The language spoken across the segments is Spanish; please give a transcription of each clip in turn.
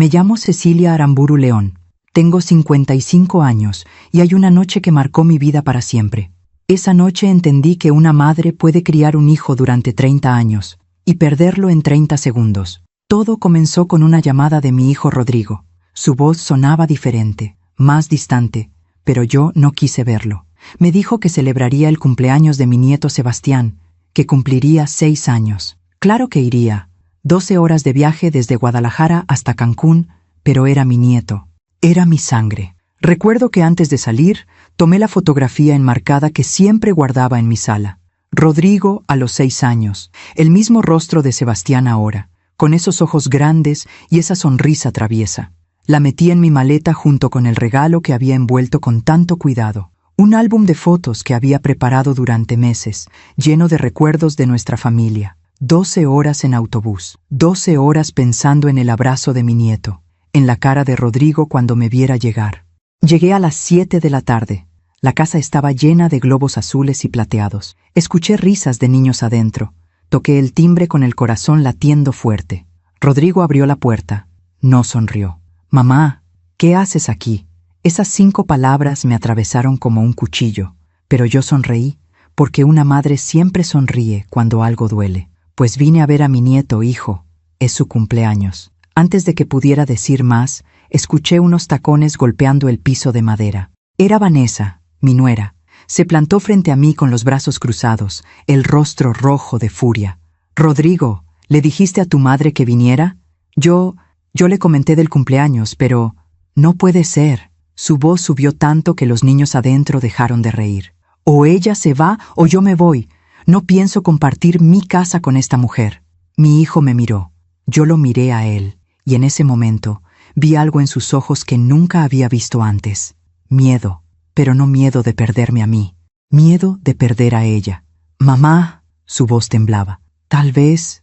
Me llamo Cecilia Aramburu León. Tengo 55 años y hay una noche que marcó mi vida para siempre. Esa noche entendí que una madre puede criar un hijo durante 30 años y perderlo en 30 segundos. Todo comenzó con una llamada de mi hijo Rodrigo. Su voz sonaba diferente, más distante, pero yo no quise verlo. Me dijo que celebraría el cumpleaños de mi nieto Sebastián, que cumpliría 6 años. Claro que iría. 12 horas de viaje desde Guadalajara hasta Cancún, pero era mi nieto. Era mi sangre. Recuerdo que antes de salir, tomé la fotografía enmarcada que siempre guardaba en mi sala. Rodrigo a los 6 años, el mismo rostro de Sebastián ahora, con esos ojos grandes y esa sonrisa traviesa. La metí en mi maleta junto con el regalo que había envuelto con tanto cuidado. Un álbum de fotos que había preparado durante meses, lleno de recuerdos de nuestra familia. 12 horas en autobús, 12 horas pensando en el abrazo de mi nieto, en la cara de Rodrigo cuando me viera llegar. Llegué a las 7 de la tarde. La casa estaba llena de globos azules y plateados. Escuché risas de niños adentro. Toqué el timbre con el corazón latiendo fuerte. Rodrigo abrió la puerta. No sonrió. «Mamá, ¿qué haces aquí?» Esas 5 palabras me atravesaron como un cuchillo, pero yo sonreí, porque una madre siempre sonríe cuando algo duele. Pues vine a ver a mi nieto, hijo. Es su cumpleaños. Antes de que pudiera decir más, escuché unos tacones golpeando el piso de madera. Era Vanessa, mi nuera. Se plantó frente a mí con los brazos cruzados, el rostro rojo de furia. «Rodrigo, ¿le dijiste a tu madre que viniera?» Yo le comenté del cumpleaños, pero no puede ser. Su voz subió tanto que los niños adentro dejaron de reír. «O ella se va o yo me voy. No pienso compartir mi casa con esta mujer». Mi hijo me miró. Yo lo miré a él, y en ese momento vi algo en sus ojos que nunca había visto antes. Miedo, pero no miedo de perderme a mí. Miedo de perder a ella. «Mamá», su voz temblaba. Tal vez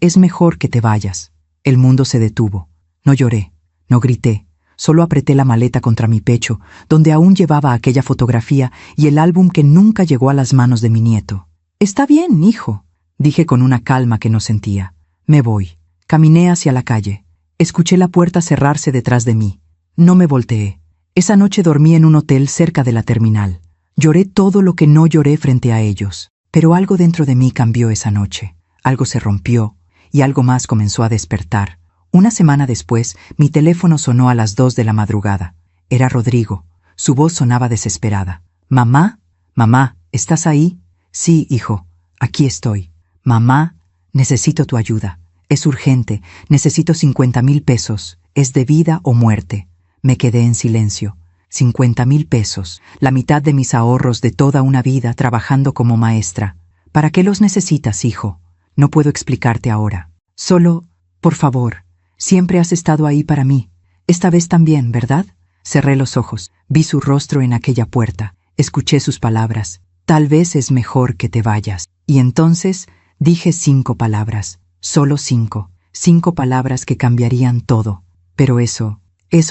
es mejor que te vayas». El mundo se detuvo. No lloré, no grité. Solo apreté la maleta contra mi pecho, donde aún llevaba aquella fotografía y el álbum que nunca llegó a las manos de mi nieto. «Está bien, hijo», dije con una calma que no sentía. «Me voy». Caminé hacia la calle. Escuché la puerta cerrarse detrás de mí. No me volteé. Esa noche dormí en un hotel cerca de la terminal. Lloré todo lo que no lloré frente a ellos. Pero algo dentro de mí cambió esa noche. Algo se rompió y algo más comenzó a despertar. Una semana después, mi teléfono sonó a las 2 de la madrugada. Era Rodrigo. Su voz sonaba desesperada. «Mamá, mamá, ¿estás ahí?» «Sí, hijo, aquí estoy». «Mamá, necesito tu ayuda. Es urgente, necesito 50,000 pesos. Es de vida o muerte». Me quedé en silencio. 50,000 pesos, la mitad de mis ahorros de toda una vida trabajando como maestra. «¿Para qué los necesitas, hijo?» «No puedo explicarte ahora. Solo, por favor, siempre has estado ahí para mí. Esta vez también, ¿verdad?» Cerré los ojos, vi su rostro en aquella puerta, escuché sus palabras. «Tal vez es mejor que te vayas». Y entonces dije 5 palabras, solo 5. 5 palabras que cambiarían todo. Pero eso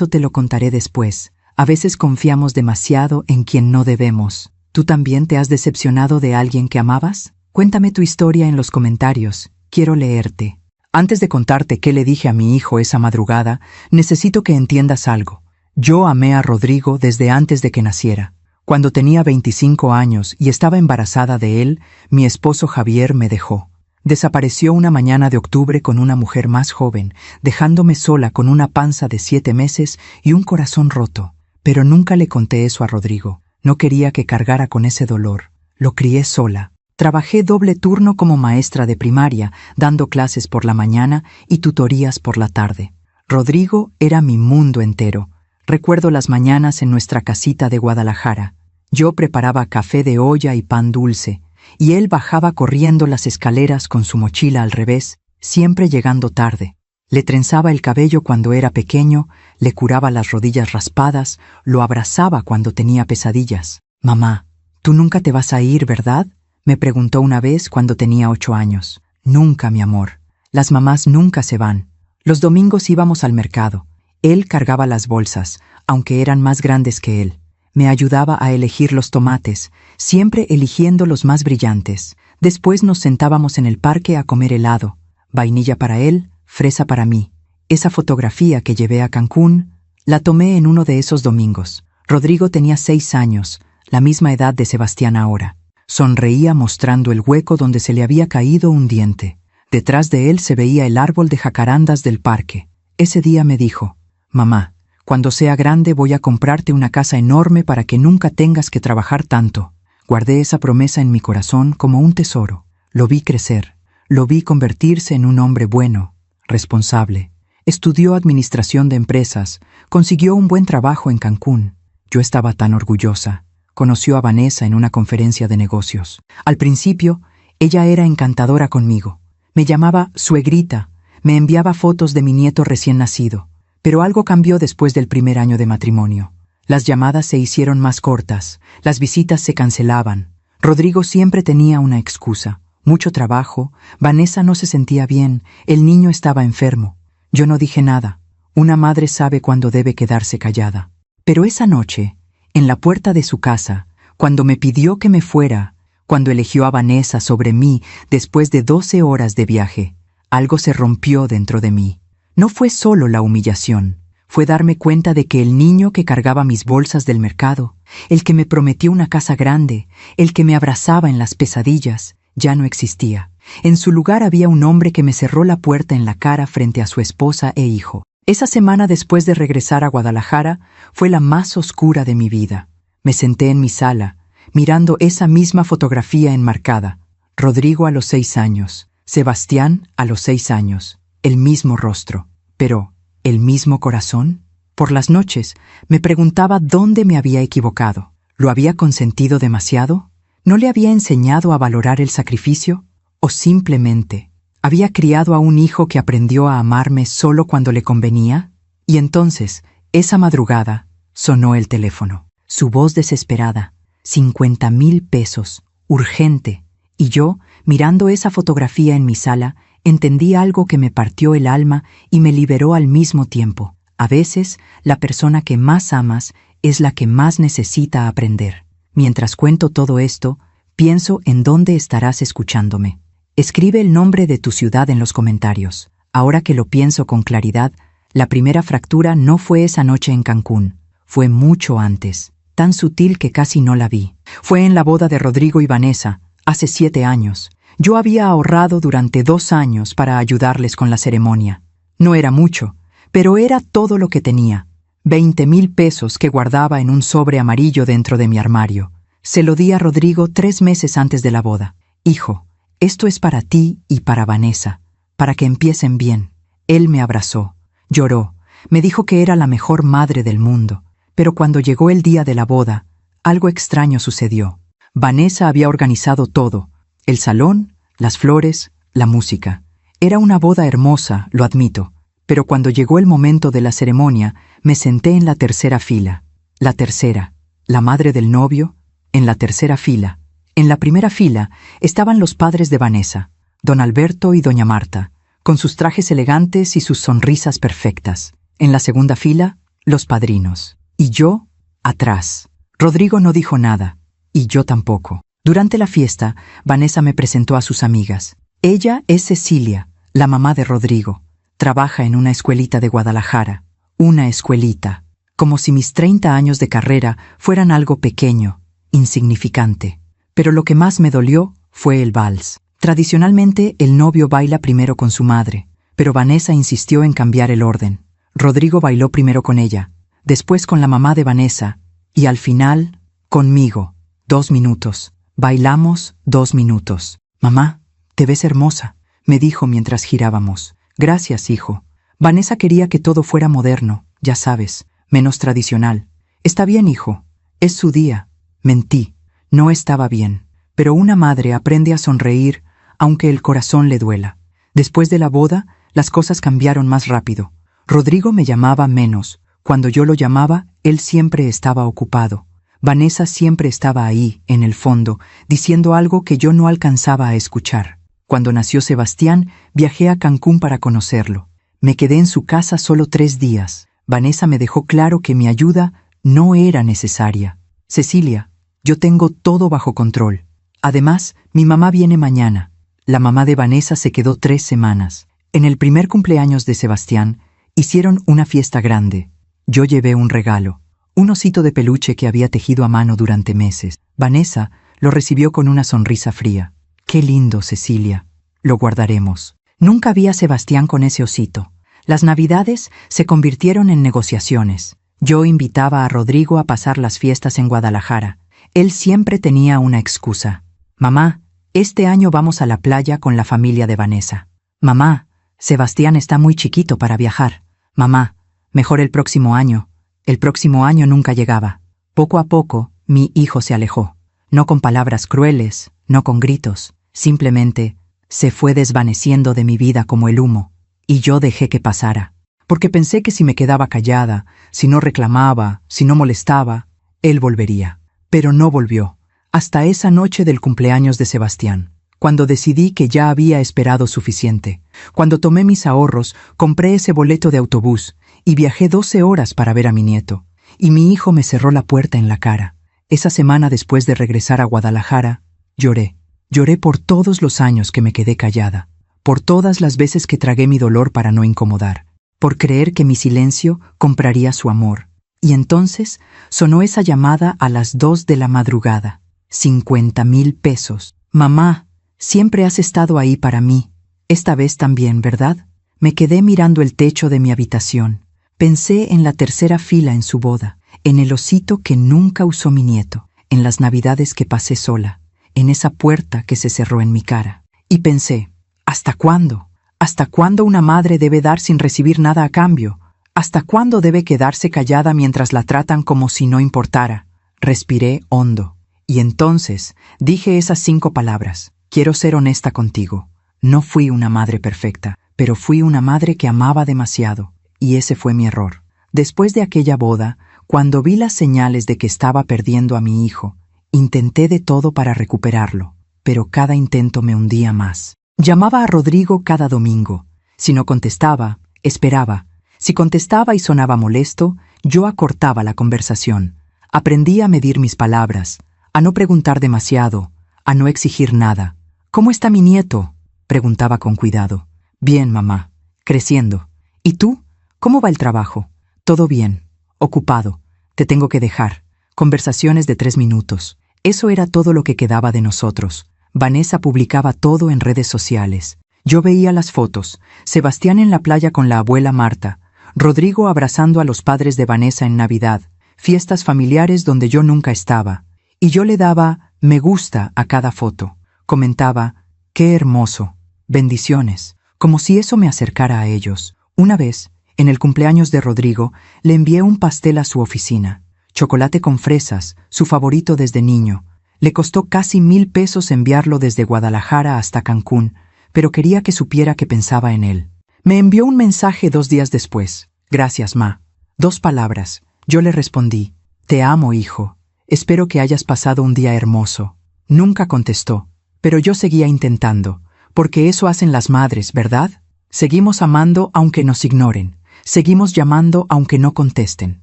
te lo contaré después. A veces confiamos demasiado en quien no debemos. ¿Tú también te has decepcionado de alguien que amabas? Cuéntame tu historia en los comentarios. Quiero leerte. Antes de contarte qué le dije a mi hijo esa madrugada, necesito que entiendas algo. Yo amé a Rodrigo desde antes de que naciera. Cuando tenía 25 años y estaba embarazada de él, mi esposo Javier me dejó. Desapareció una mañana de octubre con una mujer más joven, dejándome sola con una panza de 7 meses y un corazón roto. Pero nunca le conté eso a Rodrigo. No quería que cargara con ese dolor. Lo crié sola. Trabajé doble turno como maestra de primaria, dando clases por la mañana y tutorías por la tarde. Rodrigo era mi mundo entero. Recuerdo las mañanas en nuestra casita de Guadalajara. Yo preparaba café de olla y pan dulce, y él bajaba corriendo las escaleras con su mochila al revés, siempre llegando tarde. Le trenzaba el cabello cuando era pequeño, le curaba las rodillas raspadas, lo abrazaba cuando tenía pesadillas. «Mamá, tú nunca te vas a ir, ¿verdad?», me preguntó una vez cuando tenía 8 años. «Nunca, mi amor. Las mamás nunca se van». Los domingos íbamos al mercado. Él cargaba las bolsas, aunque eran más grandes que él. Me ayudaba a elegir los tomates, siempre eligiendo los más brillantes. Después nos sentábamos en el parque a comer helado. Vainilla para él, fresa para mí. Esa fotografía que llevé a Cancún, la tomé en uno de esos domingos. Rodrigo tenía 6 años, la misma edad de Sebastián ahora. Sonreía mostrando el hueco donde se le había caído un diente. Detrás de él se veía el árbol de jacarandas del parque. Ese día me dijo: «Mamá, cuando sea grande voy a comprarte una casa enorme para que nunca tengas que trabajar tanto». Guardé esa promesa en mi corazón como un tesoro. Lo vi crecer, lo vi convertirse en un hombre bueno, responsable. Estudió administración de empresas, consiguió un buen trabajo en Cancún. Yo estaba tan orgullosa. Conoció a Vanessa en una conferencia de negocios. Al principio, ella era encantadora conmigo. Me llamaba suegrita, me enviaba fotos de mi nieto recién nacido. Pero algo cambió después del primer año de matrimonio. Las llamadas se hicieron más cortas, las visitas se cancelaban. Rodrigo siempre tenía una excusa: mucho trabajo, Vanessa no se sentía bien, el niño estaba enfermo. Yo no dije nada. Una madre sabe cuándo debe quedarse callada. Pero esa noche, en la puerta de su casa, cuando me pidió que me fuera, cuando eligió a Vanessa sobre mí después de 12 horas de viaje, algo se rompió dentro de mí. No fue solo la humillación, fue darme cuenta de que el niño que cargaba mis bolsas del mercado, el que me prometió una casa grande, el que me abrazaba en las pesadillas, ya no existía. En su lugar había un hombre que me cerró la puerta en la cara frente a su esposa e hijo. Esa semana después de regresar a Guadalajara fue la más oscura de mi vida. Me senté en mi sala, mirando esa misma fotografía enmarcada. Rodrigo a los 6 años, Sebastián a los 6 años, el mismo rostro, pero ¿el mismo corazón? Por las noches me preguntaba dónde me había equivocado. ¿Lo había consentido demasiado? ¿No le había enseñado a valorar el sacrificio? ¿O simplemente había criado a un hijo que aprendió a amarme solo cuando le convenía? Y entonces, esa madrugada, sonó el teléfono. Su voz desesperada: 50,000 pesos, urgente. Y yo, mirando esa fotografía en mi sala, entendí algo que me partió el alma y me liberó al mismo tiempo. A veces, la persona que más amas es la que más necesita aprender. Mientras cuento todo esto, pienso en dónde estarás escuchándome. Escribe el nombre de tu ciudad en los comentarios. Ahora que lo pienso con claridad, la primera fractura no fue esa noche en Cancún, fue mucho antes, tan sutil que casi no la vi. Fue en la boda de Rodrigo y Vanessa, hace 7 años. Yo había ahorrado durante 2 años para ayudarles con la ceremonia. No era mucho, pero era todo lo que tenía. 20,000 pesos que guardaba en un sobre amarillo dentro de mi armario. Se lo di a Rodrigo 3 meses antes de la boda. Hijo, esto es para ti y para Vanessa, para que empiecen bien. Él me abrazó, lloró, me dijo que era la mejor madre del mundo. Pero cuando llegó el día de la boda, algo extraño sucedió. Vanessa había organizado todo: el salón, las flores, la música. Era una boda hermosa, lo admito, pero cuando llegó el momento de la ceremonia, me senté en la tercera fila. La tercera, la madre del novio, en la tercera fila. En la primera fila estaban los padres de Vanessa, don Alberto y doña Marta, con sus trajes elegantes y sus sonrisas perfectas. En la segunda fila, los padrinos. Y yo, atrás. Rodrigo no dijo nada, y yo tampoco. Durante la fiesta, Vanessa me presentó a sus amigas. Ella es Cecilia, la mamá de Rodrigo. Trabaja en una escuelita de Guadalajara. Una escuelita. Como si mis 30 años de carrera fueran algo pequeño, insignificante. Pero lo que más me dolió fue el vals. Tradicionalmente, el novio baila primero con su madre, pero Vanessa insistió en cambiar el orden. Rodrigo bailó primero con ella, después con la mamá de Vanessa, y al final, conmigo. 2 minutos. Bailamos 2 minutos. «Mamá, te ves hermosa», me dijo mientras girábamos. «Gracias, hijo». Vanessa quería que todo fuera moderno, ya sabes, menos tradicional. «Está bien, hijo. Es su día». Mentí. No estaba bien. Pero una madre aprende a sonreír aunque el corazón le duela. Después de la boda, las cosas cambiaron más rápido. Rodrigo me llamaba menos. Cuando yo lo llamaba, él siempre estaba ocupado. Vanessa siempre estaba ahí, en el fondo, diciendo algo que yo no alcanzaba a escuchar. Cuando nació Sebastián, viajé a Cancún para conocerlo. Me quedé en su casa solo 3 días. Vanessa me dejó claro que mi ayuda no era necesaria. «Cecilia, yo tengo todo bajo control. Además, mi mamá viene mañana». La mamá de Vanessa se quedó 3 semanas. En el primer cumpleaños de Sebastián, Hicieron una fiesta grande. Yo llevé un regalo, un osito de peluche que había tejido a mano durante meses. Vanessa lo recibió con una sonrisa fría. «Qué lindo, Cecilia. Lo guardaremos». Nunca vi a Sebastián con ese osito. Las Navidades se convirtieron en negociaciones. Yo invitaba a Rodrigo a pasar las fiestas en Guadalajara. Él siempre tenía una excusa. «Mamá, este año vamos a la playa con la familia de Vanessa». «Mamá, Sebastián está muy chiquito para viajar». «Mamá, mejor el próximo año». El próximo año nunca llegaba. Poco a poco, mi hijo se alejó. No con palabras crueles, no con gritos. Simplemente se fue desvaneciendo de mi vida como el humo. Y yo dejé que pasara. Porque pensé que si me quedaba callada, si no reclamaba, si no molestaba, él volvería. Pero no volvió. Hasta esa noche del cumpleaños de Sebastián, cuando decidí que ya había esperado suficiente. Cuando tomé mis ahorros, compré ese boleto de autobús y viajé 12 horas para ver a mi nieto. Y mi hijo me cerró la puerta en la cara. Esa semana después de regresar a Guadalajara, lloré. Lloré por todos los años que me quedé callada, por todas las veces que tragué mi dolor para no incomodar, por creer que mi silencio compraría su amor. Y entonces sonó esa llamada a las 2 de la madrugada. 50,000 pesos. «Mamá, siempre has estado ahí para mí. Esta vez también, ¿verdad?» Me quedé mirando el techo de mi habitación. Pensé en la tercera fila en su boda, en el osito que nunca usó mi nieto, en las Navidades que pasé sola, en esa puerta que se cerró en mi cara. Y pensé, ¿hasta cuándo? ¿Hasta cuándo una madre debe dar sin recibir nada a cambio? ¿Hasta cuándo debe quedarse callada mientras la tratan como si no importara? Respiré hondo. Y entonces dije esas 5 palabras. Quiero ser honesta contigo. No fui una madre perfecta, pero fui una madre que amaba demasiado. Y ese fue mi error. Después de aquella boda, cuando vi las señales de que estaba perdiendo a mi hijo, intenté de todo para recuperarlo, pero cada intento me hundía más. Llamaba a Rodrigo cada domingo. Si no contestaba, esperaba. Si contestaba y sonaba molesto, yo acortaba la conversación. Aprendí a medir mis palabras, a no preguntar demasiado, a no exigir nada. «¿Cómo está mi nieto?», preguntaba con cuidado. «Bien, mamá. Creciendo. ¿Y tú? ¿Cómo va el trabajo?» «Todo bien. Ocupado. Te tengo que dejar». Conversaciones de 3 minutos. Eso era todo lo que quedaba de nosotros. Vanessa publicaba todo en redes sociales. Yo veía las fotos. Sebastián en la playa con la abuela Marta. Rodrigo abrazando a los padres de Vanessa en Navidad. Fiestas familiares donde yo nunca estaba. Y yo le daba me gusta a cada foto. Comentaba, «Qué hermoso. Bendiciones». Como si eso me acercara a ellos. Una vez, en el cumpleaños de Rodrigo, le envié un pastel a su oficina. Chocolate con fresas, su favorito desde niño. Le costó casi 1,000 pesos enviarlo desde Guadalajara hasta Cancún, pero quería que supiera que pensaba en él. Me envió un mensaje 2 días después. «Gracias, ma». 2 palabras. Yo le respondí, «Te amo, hijo. Espero que hayas pasado un día hermoso». Nunca contestó, pero yo seguía intentando, porque eso hacen las madres, ¿verdad? Seguimos amando aunque nos ignoren. Seguimos llamando aunque no contesten.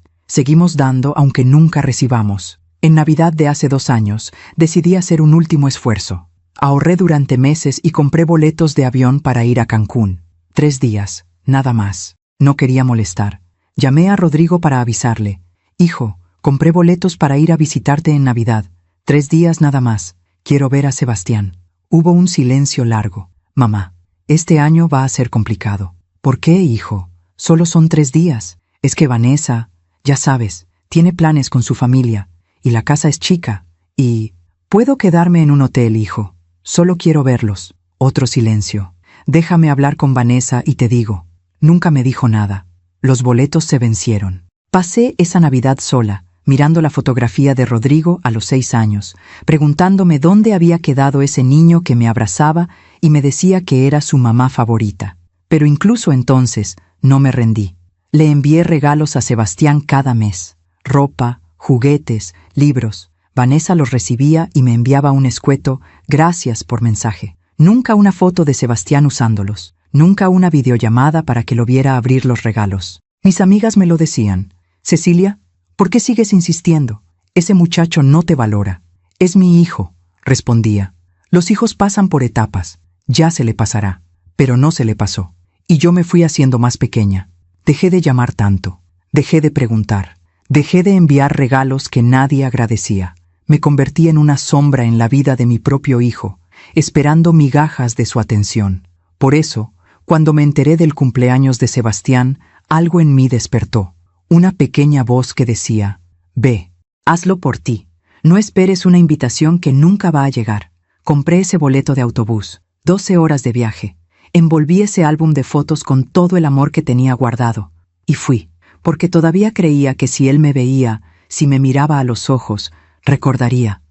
Seguimos dando aunque nunca recibamos. En Navidad de hace 2 años, decidí hacer un último esfuerzo. Ahorré durante meses y compré boletos de avión para ir a Cancún. 3 días, nada más. No quería molestar. Llamé a Rodrigo para avisarle. «Hijo, compré boletos para ir a visitarte en Navidad. 3 días nada más. Quiero ver a Sebastián». Hubo un silencio largo. «Mamá, este año va a ser complicado». «¿Por qué, hijo? Solo son 3 días. Es que Vanessa, ya sabes, tiene planes con su familia, y la casa es chica, y... Puedo quedarme en un hotel, hijo. Solo quiero verlos». Otro silencio. «Déjame hablar con Vanessa y te digo». Nunca me dijo nada. Los boletos se vencieron. Pasé esa Navidad sola, mirando la fotografía de Rodrigo a los 6 años, preguntándome dónde había quedado ese niño que me abrazaba y me decía que era su mamá favorita. Pero incluso entonces no me rendí. Le envié regalos a Sebastián cada mes. Ropa, juguetes, libros. Vanessa los recibía y me enviaba un escueto «gracias» por mensaje. Nunca una foto de Sebastián usándolos. Nunca una videollamada para que lo viera abrir los regalos. Mis amigas me lo decían. «Cecilia, ¿por qué sigues insistiendo? Ese muchacho no te valora». «Es mi hijo», respondía. «Los hijos pasan por etapas. Ya se le pasará». Pero no se le pasó. Y yo me fui haciendo más pequeña. Dejé de llamar tanto, dejé de preguntar, dejé de enviar regalos que nadie agradecía. Me convertí en una sombra en la vida de mi propio hijo, esperando migajas de su atención. Por eso, cuando me enteré del cumpleaños de Sebastián, algo en mí despertó. Una pequeña voz que decía: ve, hazlo por ti. No esperes una invitación que nunca va a llegar. Compré ese boleto de autobús, 12 horas de viaje. Envolví ese álbum de fotos con todo el amor que tenía guardado. Y fui, porque todavía creía que si él me veía, si me miraba a los ojos, recordaría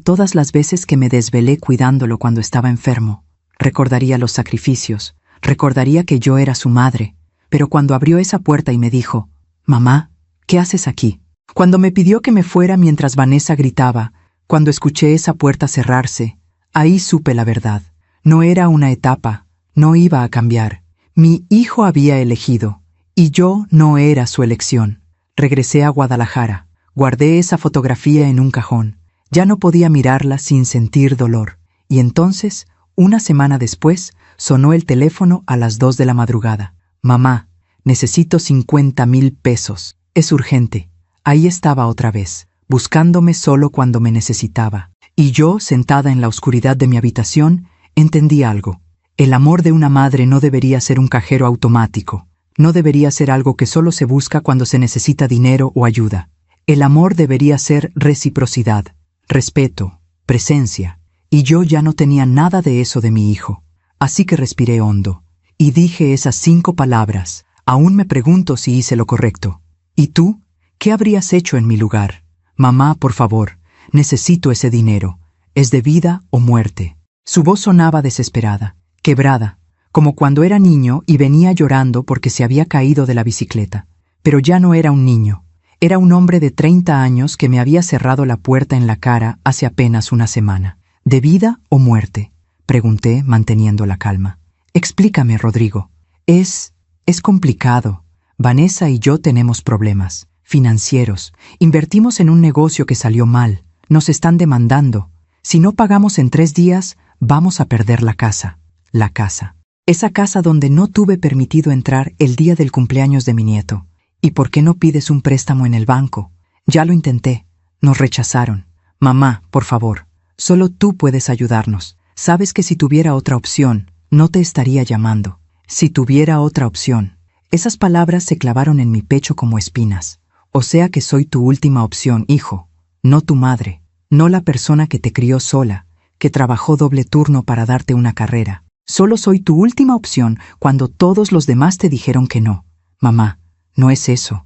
todas las veces que me desvelé cuidándolo cuando estaba enfermo. Recordaría los sacrificios, recordaría que yo era su madre. Pero cuando abrió esa puerta y me dijo: mamá, ¿qué haces aquí? Cuando me pidió que me fuera mientras Vanessa gritaba, cuando escuché esa puerta cerrarse, ahí supe la verdad. No era una etapa, no iba a cambiar. Mi hijo había elegido, y yo no era su elección. Regresé a Guadalajara, guardé esa fotografía en un cajón. Ya no podía mirarla sin sentir dolor. Y entonces, una semana después, sonó el teléfono a las 2 de la madrugada. Mamá, necesito 50,000 pesos. Es urgente. Ahí estaba otra vez, buscándome solo cuando me necesitaba. Y yo, sentada en la oscuridad de mi habitación, entendí algo. El amor de una madre no debería ser un cajero automático. No debería ser algo que solo se busca cuando se necesita dinero o ayuda. El amor debería ser reciprocidad, respeto, presencia. Y yo ya no tenía nada de eso de mi hijo. Así que respiré hondo y dije esas 5 palabras. Aún me pregunto si hice lo correcto. ¿Y tú? ¿Qué habrías hecho en mi lugar? Mamá, por favor, necesito ese dinero. Es de vida o muerte. Su voz sonaba desesperada, quebrada, como cuando era niño y venía llorando porque se había caído de la bicicleta. Pero ya no era un niño. Era un hombre de 30 años que me había cerrado la puerta en la cara hace apenas una semana. ¿De vida o muerte?, pregunté, manteniendo la calma. Explícame, Rodrigo. Es complicado. Vanessa y yo tenemos problemas financieros. Invertimos en un negocio que salió mal. Nos están demandando. Si no pagamos en 3 días, vamos a perder la casa. La casa. Esa casa donde no tuve permitido entrar el día del cumpleaños de mi nieto. ¿Y por qué no pides un préstamo en el banco? Ya lo intenté. Nos rechazaron. Mamá, por favor, solo tú puedes ayudarnos. Sabes que si tuviera otra opción, no te estaría llamando. Si tuviera otra opción. Esas palabras se clavaron en mi pecho como espinas. O sea que soy tu última opción, hijo. No tu madre. No la persona que te crió sola, que trabajó doble turno para darte una carrera. Solo soy tu última opción cuando todos los demás te dijeron que no. Mamá, no es eso.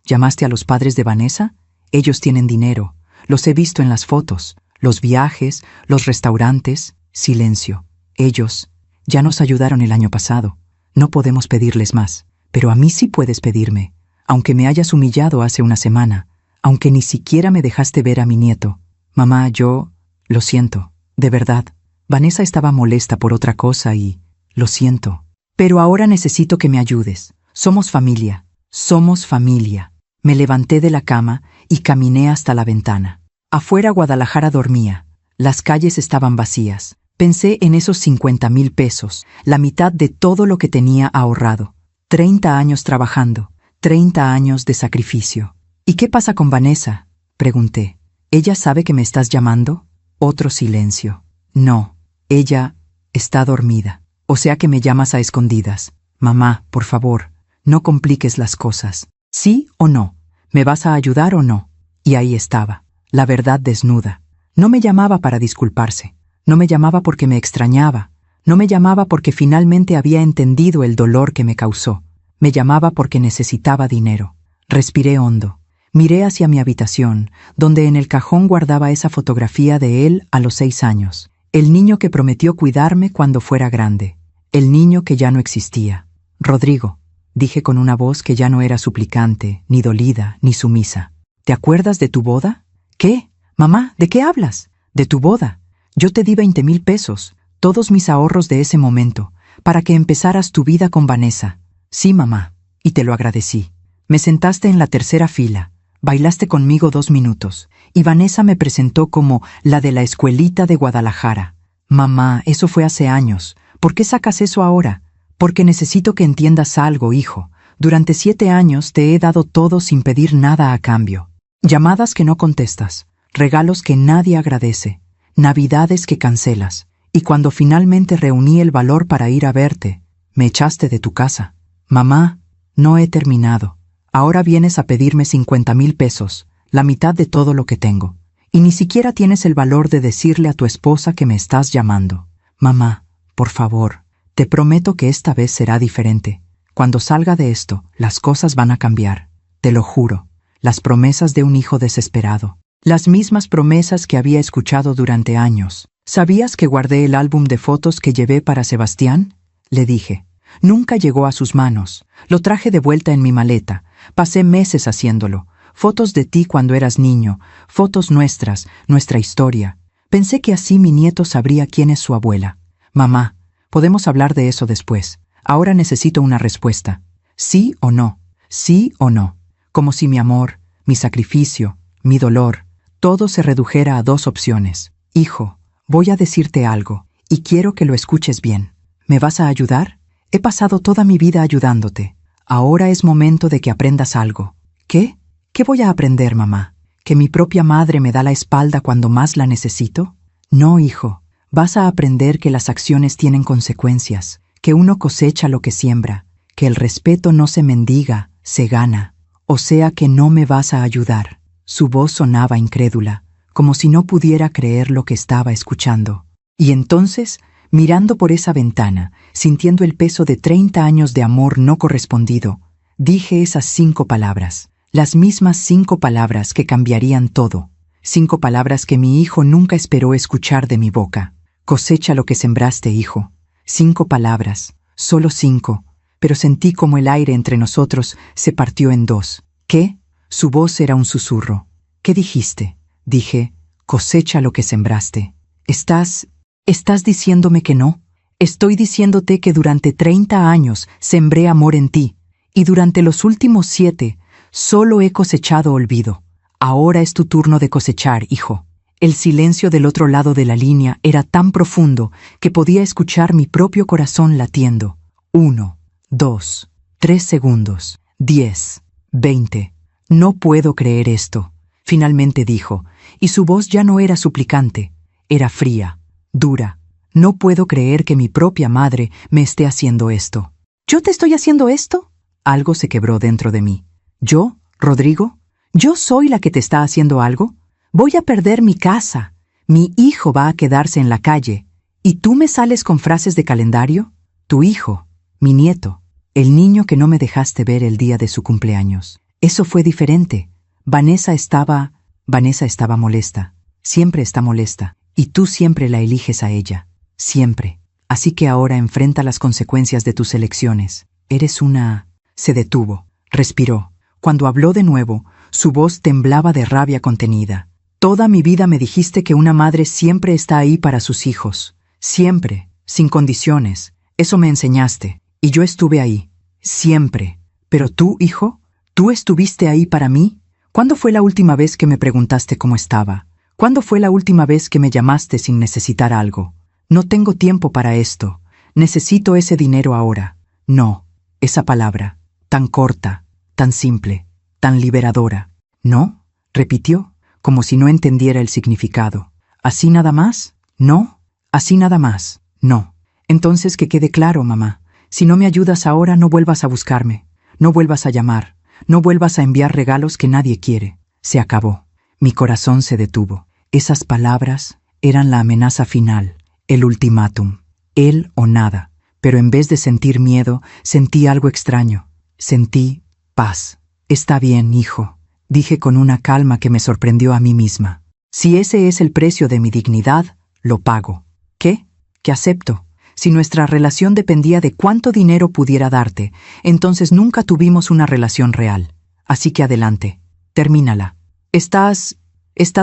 ¿Llamaste a los padres de Vanessa? Ellos tienen dinero. Los he visto en las fotos. Los viajes, los restaurantes. Silencio. Ellos ya nos ayudaron el año pasado. No podemos pedirles más. Pero a mí sí puedes pedirme. Aunque me hayas humillado hace una semana. Aunque ni siquiera me dejaste ver a mi nieto. Mamá, lo siento. De verdad. Vanessa estaba molesta por otra cosa y... Lo siento. Pero ahora necesito que me ayudes. Somos familia. Somos familia. Me levanté de la cama y caminé hasta la ventana. Afuera Guadalajara dormía. Las calles estaban vacías. Pensé en esos 50,000 pesos, la mitad de todo lo que tenía ahorrado. 30 años trabajando, 30 años de sacrificio. ¿Y qué pasa con Vanessa?, pregunté. ¿Ella sabe que me estás llamando? Otro silencio. No, ella está dormida. O sea que me llamas a escondidas. Mamá, por favor, no compliques las cosas. ¿Sí o no? ¿Me vas a ayudar o no? Y ahí estaba, la verdad desnuda. No me llamaba para disculparse. No me llamaba porque me extrañaba. No me llamaba porque finalmente había entendido el dolor que me causó. Me llamaba porque necesitaba dinero. Respiré hondo. Miré hacia mi habitación, donde en el cajón guardaba esa fotografía de él a los 6 años. El niño que prometió cuidarme cuando fuera grande. El niño que ya no existía. Rodrigo, dije con una voz que ya no era suplicante, ni dolida, ni sumisa. ¿Te acuerdas de tu boda? ¿Qué? Mamá, ¿de qué hablas? De tu boda. Yo te di 20,000 pesos, todos mis ahorros de ese momento, para que empezaras tu vida con Vanessa. Sí, mamá, y te lo agradecí. Me sentaste en la tercera fila, bailaste conmigo 2 minutos, y Vanessa me presentó como la de la escuelita de Guadalajara. Mamá, eso fue hace años. ¿Por qué sacas eso ahora? Porque necesito que entiendas algo, hijo. Durante 7 años te he dado todo sin pedir nada a cambio. Llamadas que no contestas, regalos que nadie agradece, navidades que cancelas, y cuando finalmente reuní el valor para ir a verte, me echaste de tu casa. Mamá, no he terminado. Ahora vienes a pedirme 50,000 pesos, la mitad de todo lo que tengo, y ni siquiera tienes el valor de decirle a tu esposa que me estás llamando. Mamá, por favor, te prometo que esta vez será diferente. Cuando salga de esto, las cosas van a cambiar. Te lo juro. Las promesas de un hijo desesperado. Las mismas promesas que había escuchado durante años. ¿Sabías que guardé el álbum de fotos que llevé para Sebastián? Le dije. Nunca llegó a sus manos. Lo traje de vuelta en mi maleta. Pasé meses haciéndolo. Fotos de ti cuando eras niño. Fotos nuestras, nuestra historia. Pensé que así mi nieto sabría quién es su abuela. Mamá, podemos hablar de eso después. Ahora necesito una respuesta. ¿Sí o no? ¿Sí o no? Como si mi amor, mi sacrificio, mi dolor, todo se redujera a 2 opciones. Hijo, voy a decirte algo, y quiero que lo escuches bien. ¿Me vas a ayudar? He pasado toda mi vida ayudándote. Ahora es momento de que aprendas algo. ¿Qué? ¿Qué voy a aprender, mamá? ¿Que mi propia madre me da la espalda cuando más la necesito? No, hijo. Vas a aprender que las acciones tienen consecuencias, que uno cosecha lo que siembra, que el respeto no se mendiga, se gana. O sea que no me vas a ayudar. Su voz sonaba incrédula, como si no pudiera creer lo que estaba escuchando. Y entonces, mirando por esa ventana, sintiendo el peso de 30 años de amor no correspondido, dije esas 5 palabras, las mismas 5 palabras que cambiarían todo, 5 palabras que mi hijo nunca esperó escuchar de mi boca. Cosecha lo que sembraste, hijo. 5 palabras, solo 5, pero sentí como el aire entre nosotros se partió en 2. ¿Qué? Su voz era un susurro. ¿Qué dijiste? Dije, cosecha lo que sembraste. ¿Estás diciéndome que no? Estoy diciéndote que durante 30 años sembré amor en ti, y durante los últimos 7 solo he cosechado olvido. Ahora es tu turno de cosechar, hijo. El silencio del otro lado de la línea era tan profundo que podía escuchar mi propio corazón latiendo. 1, 2, 3 segundos, 10, 20. No puedo creer esto, finalmente dijo, y su voz ya no era suplicante, era fría, dura. No puedo creer que mi propia madre me esté haciendo esto. ¿Yo te estoy haciendo esto? Algo se quebró dentro de mí. ¿Yo, Rodrigo? ¿Yo soy la que te está haciendo algo? Voy a perder mi casa. Mi hijo va a quedarse en la calle. ¿Y tú me sales con frases de calendario? Tu hijo, mi nieto, el niño que no me dejaste ver el día de su cumpleaños. Eso fue diferente. Vanessa estaba molesta. Siempre está molesta. Y tú siempre la eliges a ella. Siempre. Así que ahora enfrenta las consecuencias de tus elecciones. Eres una... Se detuvo. Respiró. Cuando habló de nuevo, su voz temblaba de rabia contenida. Toda mi vida me dijiste que una madre siempre está ahí para sus hijos. Siempre. Sin condiciones. Eso me enseñaste. Y yo estuve ahí. Siempre. Pero tú, hijo, ¿tú estuviste ahí para mí? ¿Cuándo fue la última vez que me preguntaste cómo estaba? ¿Cuándo fue la última vez que me llamaste sin necesitar algo? No tengo tiempo para esto. Necesito ese dinero ahora. No. Esa palabra. Tan corta, tan simple, tan liberadora. ¿No? Repitió, como si no entendiera el significado. ¿Así nada más? No. ¿Así nada más? No. Entonces que quede claro, mamá. Si no me ayudas ahora, no vuelvas a buscarme. No vuelvas a llamar. No vuelvas a enviar regalos que nadie quiere. Se acabó. Mi corazón se detuvo. Esas palabras eran la amenaza final, el ultimátum. Él o nada. Pero en vez de sentir miedo, sentí algo extraño. Sentí paz. Está bien, hijo, dije con una calma que me sorprendió a mí misma. Si ese es el precio de mi dignidad, lo pago. ¿Qué? ¿Qué acepto? Si nuestra relación dependía de cuánto dinero pudiera darte, entonces nunca tuvimos una relación real. Así que adelante. Termínala. Estás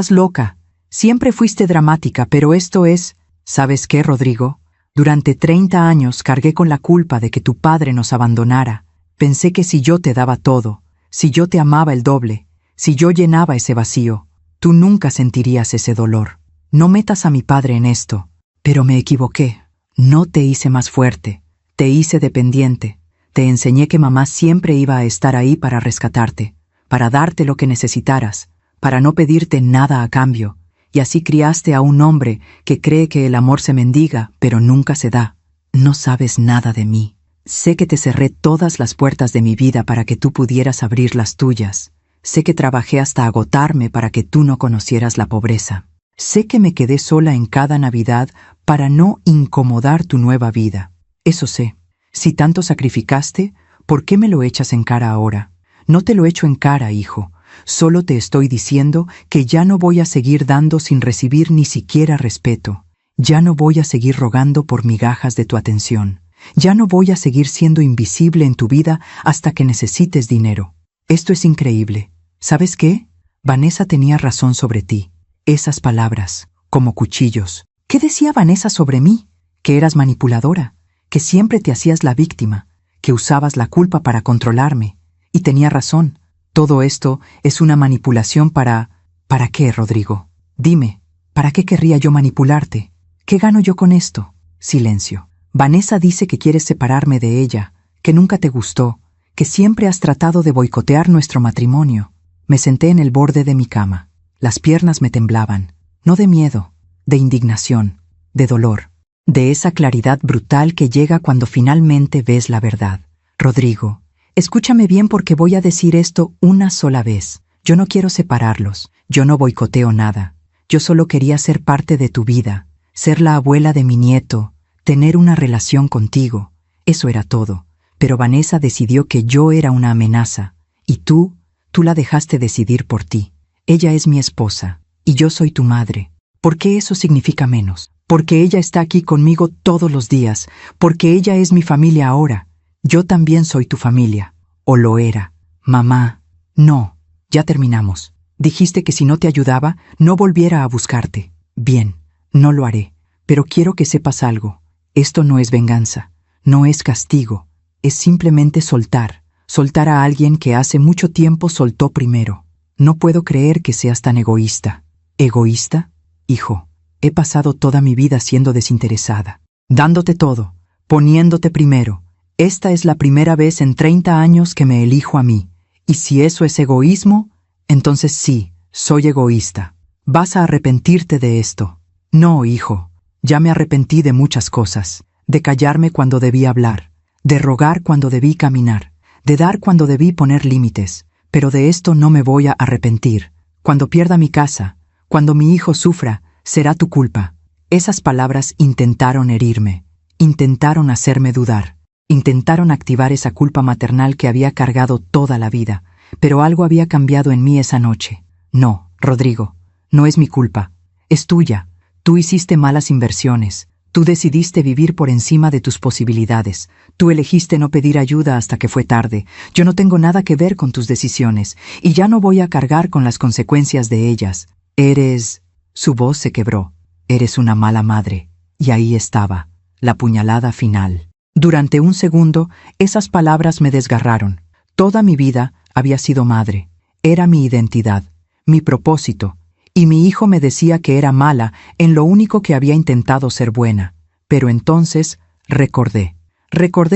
loca. Siempre fuiste dramática, pero esto es... ¿Sabes qué, Rodrigo? Durante 30 años cargué con la culpa de que tu padre nos abandonara. Pensé que si yo te daba todo, si yo te amaba el doble, si yo llenaba ese vacío, tú nunca sentirías ese dolor. No metas a mi padre en esto. Pero me equivoqué. No te hice más fuerte. Te hice dependiente. Te enseñé que mamá siempre iba a estar ahí para rescatarte, para darte lo que necesitaras, para no pedirte nada a cambio. Y así criaste a un hombre que cree que el amor se mendiga, pero nunca se da. No sabes nada de mí. Sé que te cerré todas las puertas de mi vida para que tú pudieras abrir las tuyas. Sé que trabajé hasta agotarme para que tú no conocieras la pobreza. Sé que me quedé sola en cada Navidad para no incomodar tu nueva vida. Eso sé. Si tanto sacrificaste, ¿por qué me lo echas en cara ahora? No te lo echo en cara, hijo. Solo te estoy diciendo que ya no voy a seguir dando sin recibir ni siquiera respeto. Ya no voy a seguir rogando por migajas de tu atención. Ya no voy a seguir siendo invisible en tu vida hasta que necesites dinero. Esto es increíble. ¿Sabes qué? Vanessa tenía razón sobre ti. Esas palabras, como cuchillos. ¿Qué decía Vanessa sobre mí? Que eras manipuladora, que siempre te hacías la víctima, que usabas la culpa para controlarme. Y tenía razón. Todo esto es una manipulación para... ¿Para qué, Rodrigo? Dime, ¿para qué querría yo manipularte? ¿Qué gano yo con esto? Silencio. Vanessa dice que quieres separarme de ella, que nunca te gustó, que siempre has tratado de boicotear nuestro matrimonio. Me senté en el borde de mi cama. Las piernas me temblaban, no de miedo, de indignación, de dolor, de esa claridad brutal que llega cuando finalmente ves la verdad. Rodrigo, escúchame bien porque voy a decir esto una sola vez. Yo no quiero separarlos, yo no boicoteo nada. Yo solo quería ser parte de tu vida, ser la abuela de mi nieto, tener una relación contigo. Eso era todo. Pero Vanessa decidió que yo era una amenaza, y tú la dejaste decidir por ti. Ella es mi esposa, y yo soy tu madre. ¿Por qué eso significa menos? Porque ella está aquí conmigo todos los días, porque ella es mi familia ahora. Yo también soy tu familia. O lo era. Mamá, no, ya terminamos. Dijiste que si no te ayudaba, no volviera a buscarte. Bien, no lo haré, pero quiero que sepas algo. Esto no es venganza, no es castigo, es simplemente soltar a alguien que hace mucho tiempo soltó primero. No puedo creer que seas tan egoísta. ¿Egoísta? Hijo, he pasado toda mi vida siendo desinteresada, dándote todo, poniéndote primero. Esta es la primera vez en 30 años que me elijo a mí. Y si eso es egoísmo, entonces sí, soy egoísta. Vas a arrepentirte de esto. No, hijo, ya me arrepentí de muchas cosas, de callarme cuando debí hablar, de rogar cuando debí caminar, de dar cuando debí poner límites, pero de esto no me voy a arrepentir. Cuando pierda mi casa, cuando mi hijo sufra, será tu culpa. Esas palabras intentaron herirme, intentaron hacerme dudar, intentaron activar esa culpa maternal que había cargado toda la vida, pero algo había cambiado en mí esa noche. No, Rodrigo, no es mi culpa, es tuya. Tú hiciste malas inversiones, tú decidiste vivir por encima de tus posibilidades, tú elegiste no pedir ayuda hasta que fue tarde. Yo no tengo nada que ver con tus decisiones, y ya no voy a cargar con las consecuencias de ellas. Eres... Su voz se quebró. Eres una mala madre. Y ahí estaba, la puñalada final. Durante un segundo, esas palabras me desgarraron. Toda mi vida había sido madre. Era mi identidad, mi propósito. Y mi hijo me decía que era mala en lo único que había intentado ser buena. Pero entonces recordé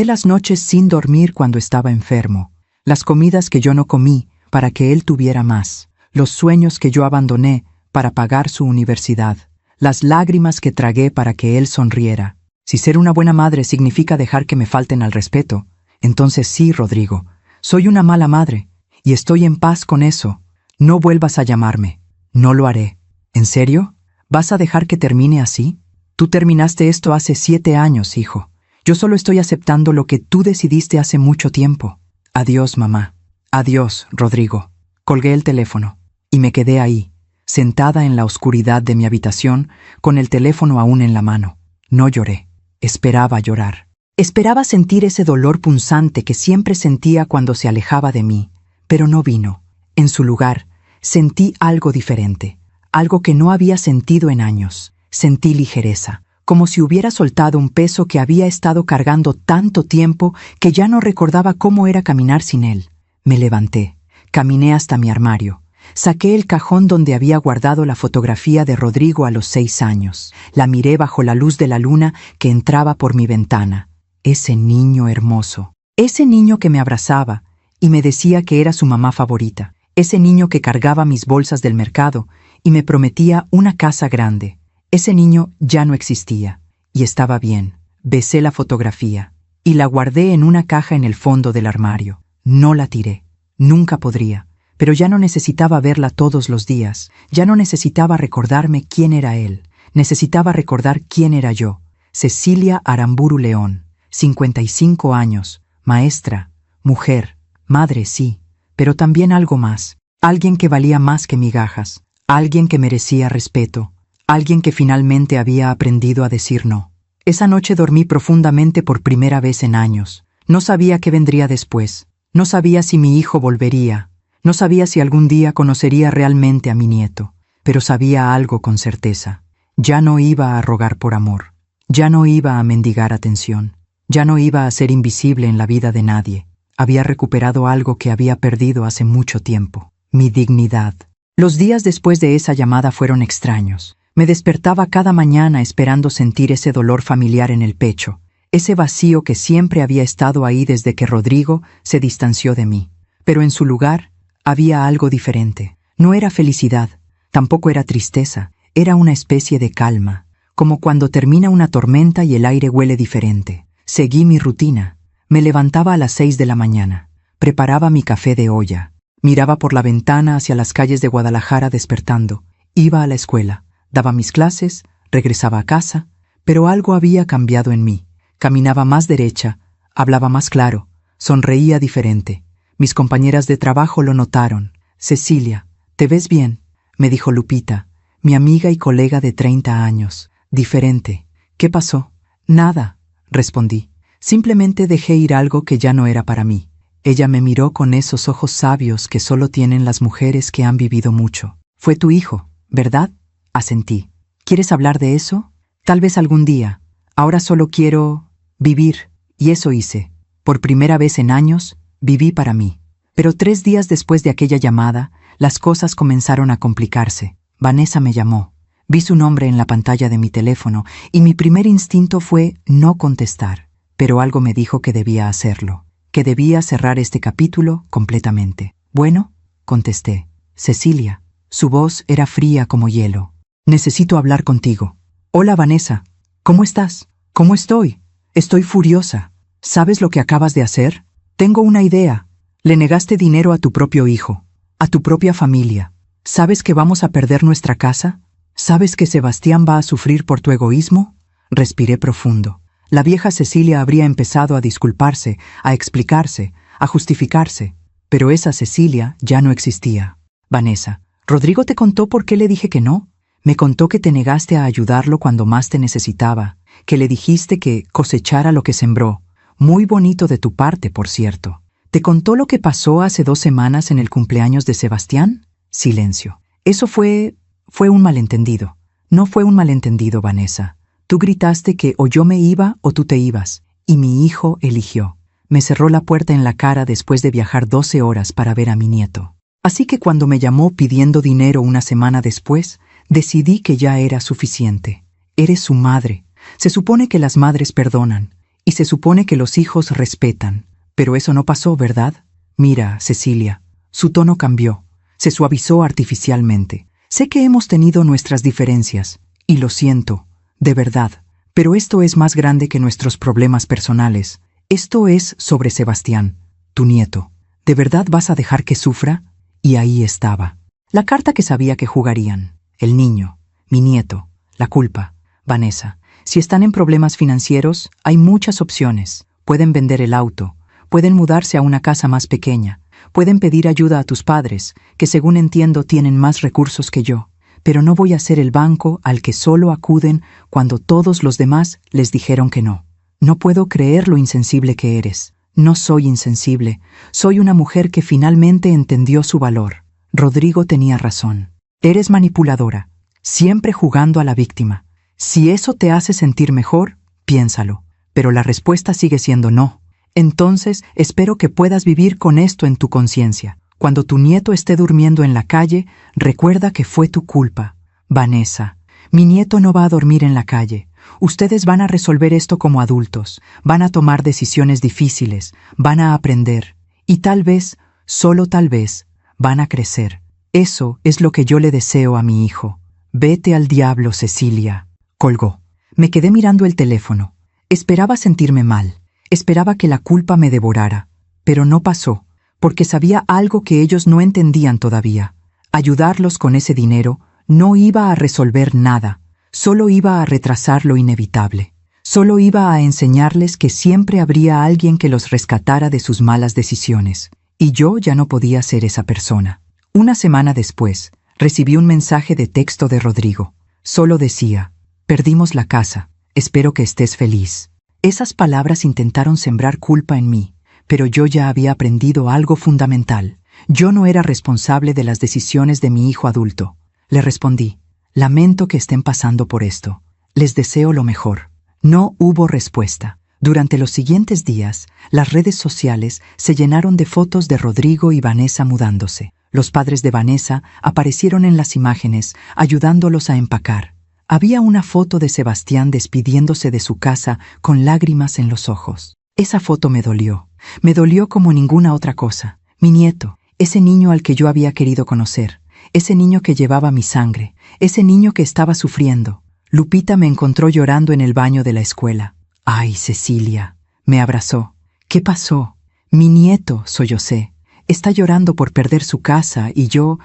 las noches sin dormir cuando estaba enfermo, las comidas que yo no comí para que él tuviera más, los sueños que yo abandoné para pagar su universidad, las lágrimas que tragué para que él sonriera. Si ser una buena madre significa dejar que me falten al respeto, entonces sí, Rodrigo, soy una mala madre, y estoy en paz con eso. No vuelvas a llamarme. No lo haré. ¿En serio? ¿Vas a dejar que termine así? Tú terminaste esto hace 7 años, hijo. Yo solo estoy aceptando lo que tú decidiste hace mucho tiempo. Adiós, mamá. Adiós, Rodrigo. Colgué el teléfono y me quedé ahí, sentada en la oscuridad de mi habitación, con el teléfono aún en la mano. No lloré. Esperaba llorar. Esperaba sentir ese dolor punzante que siempre sentía cuando se alejaba de mí, pero no vino. En su lugar, sentí algo diferente, algo que no había sentido en años. Sentí ligereza, como si hubiera soltado un peso que había estado cargando tanto tiempo que ya no recordaba cómo era caminar sin él. Me levanté, caminé hasta mi armario, saqué el cajón donde había guardado la fotografía de Rodrigo a los 6 años. La miré bajo la luz de la luna que entraba por mi ventana. ese niño hermoso, ese niño que me abrazaba y me decía que era su mamá favorita, ese niño que cargaba mis bolsas del mercado y me prometía una casa grande. Ese niño ya no existía, y estaba bien. Besé la fotografía y la guardé en una caja en el fondo del armario. No la tiré, nunca podría, pero ya no necesitaba verla todos los días, ya no necesitaba recordarme quién era él, necesitaba recordar quién era yo. Cecilia Aramburu León, 55 años, maestra, mujer, madre sí, pero también algo más, alguien que valía más que migajas, alguien que merecía respeto, alguien que finalmente había aprendido a decir no. Esa noche dormí profundamente por primera vez en años. No sabía qué vendría después. No sabía si mi hijo volvería. No sabía si algún día conocería realmente a mi nieto. Pero sabía algo con certeza. Ya no iba a rogar por amor. Ya no iba a mendigar atención. Ya no iba a ser invisible en la vida de nadie. Había recuperado algo que había perdido hace mucho tiempo. Mi dignidad. Los días después de esa llamada fueron extraños. Me despertaba cada mañana esperando sentir ese dolor familiar en el pecho, ese vacío que siempre había estado ahí desde que Rodrigo se distanció de mí. Pero en su lugar había algo diferente. No era felicidad, tampoco era tristeza, era una especie de calma, como cuando termina una tormenta y el aire huele diferente. Seguí mi rutina. Me levantaba a las 6 de la mañana, preparaba mi café de olla, miraba por la ventana hacia las calles de Guadalajara despertando, iba a la escuela. Daba mis clases, regresaba a casa, pero algo había cambiado en mí. Caminaba más derecha, hablaba más claro, sonreía diferente. Mis compañeras de trabajo lo notaron. Cecilia, ¿te ves bien?, me dijo Lupita, mi amiga y colega de 30 años. Diferente. ¿Qué pasó? Nada, respondí. Simplemente dejé ir algo que ya no era para mí. Ella me miró con esos ojos sabios que solo tienen las mujeres que han vivido mucho. Fue tu hijo, ¿verdad? Asentí. ¿Quieres hablar de eso? Tal vez algún día. Ahora solo quiero vivir. Y eso hice. Por primera vez en años, viví para mí. Pero 3 días después de aquella llamada, las cosas comenzaron a complicarse. Vanessa me llamó. Vi su nombre en la pantalla de mi teléfono y mi primer instinto fue no contestar. Pero algo me dijo que debía hacerlo, que debía cerrar este capítulo completamente. Bueno, contesté. Cecilia. Su voz era fría como hielo. Necesito hablar contigo. Hola, Vanessa. ¿Cómo estás? ¿Cómo estoy? Estoy furiosa. ¿Sabes lo que acabas de hacer? Tengo una idea. Le negaste dinero a tu propio hijo, a tu propia familia. ¿Sabes que vamos a perder nuestra casa? ¿Sabes que Sebastián va a sufrir por tu egoísmo? Respiré profundo. La vieja Cecilia habría empezado a disculparse, a explicarse, a justificarse. Pero esa Cecilia ya no existía. Vanessa, ¿Rodrigo te contó por qué le dije que no? Me contó que te negaste a ayudarlo cuando más te necesitaba, que le dijiste que cosechara lo que sembró. Muy bonito de tu parte, por cierto. ¿Te contó lo que pasó hace 2 semanas en el cumpleaños de Sebastián? Silencio. Eso fue un malentendido. No fue un malentendido, Vanessa. Tú gritaste que o yo me iba o tú te ibas, y mi hijo eligió. Me cerró la puerta en la cara después de viajar 12 horas para ver a mi nieto. Así que cuando me llamó pidiendo dinero una semana después, decidí que ya era suficiente. Eres su madre. Se supone que las madres perdonan, y se supone que los hijos respetan. Pero eso no pasó, ¿verdad? Mira, Cecilia, su tono cambió, se suavizó artificialmente. Sé que hemos tenido nuestras diferencias, y lo siento, de verdad, pero esto es más grande que nuestros problemas personales. Esto es sobre Sebastián, tu nieto. ¿De verdad vas a dejar que sufra? Y ahí estaba. La carta que sabía que jugarían. El niño, mi nieto, la culpa. Vanessa, si están en problemas financieros, hay muchas opciones. Pueden vender el auto, pueden mudarse a una casa más pequeña, pueden pedir ayuda a tus padres, que según entiendo tienen más recursos que yo. Pero no voy a ser el banco al que solo acuden cuando todos los demás les dijeron que no. No puedo creer lo insensible que eres. No soy insensible, soy una mujer que finalmente entendió su valor. Rodrigo tenía razón. Eres manipuladora, siempre jugando a la víctima. Si eso te hace sentir mejor, piénsalo. Pero la respuesta sigue siendo no. Entonces, espero que puedas vivir con esto en tu conciencia. Cuando tu nieto esté durmiendo en la calle, recuerda que fue tu culpa. Vanessa, mi nieto no va a dormir en la calle. Ustedes van a resolver esto como adultos, van a tomar decisiones difíciles, van a aprender, y tal vez, solo tal vez, van a crecer. Eso es lo que yo le deseo a mi hijo. Vete al diablo, Cecilia. Colgó. Me quedé mirando el teléfono. Esperaba sentirme mal. Esperaba que la culpa me devorara. Pero no pasó, porque sabía algo que ellos no entendían todavía. Ayudarlos con ese dinero no iba a resolver nada. Solo iba a retrasar lo inevitable. Solo iba a enseñarles que siempre habría alguien que los rescatara de sus malas decisiones. Y yo ya no podía ser esa persona. Una semana después, recibí un mensaje de texto de Rodrigo. Solo decía: perdimos la casa, espero que estés feliz. Esas palabras intentaron sembrar culpa en mí, pero yo ya había aprendido algo fundamental. Yo no era responsable de las decisiones de mi hijo adulto. Le respondí: lamento que estén pasando por esto. Les deseo lo mejor. No hubo respuesta. Durante los siguientes días, las redes sociales se llenaron de fotos de Rodrigo y Vanessa mudándose. Los padres de Vanessa aparecieron en las imágenes, ayudándolos a empacar. Había una foto de Sebastián despidiéndose de su casa con lágrimas en los ojos. Esa foto me dolió. Me dolió como ninguna otra cosa. Mi nieto, ese niño al que yo había querido conocer, ese niño que llevaba mi sangre, ese niño que estaba sufriendo. Lupita me encontró llorando en el baño de la escuela. «Ay, Cecilia», me abrazó. «¿Qué pasó?» «Mi nieto», sollocé, «está llorando por perder su casa y yo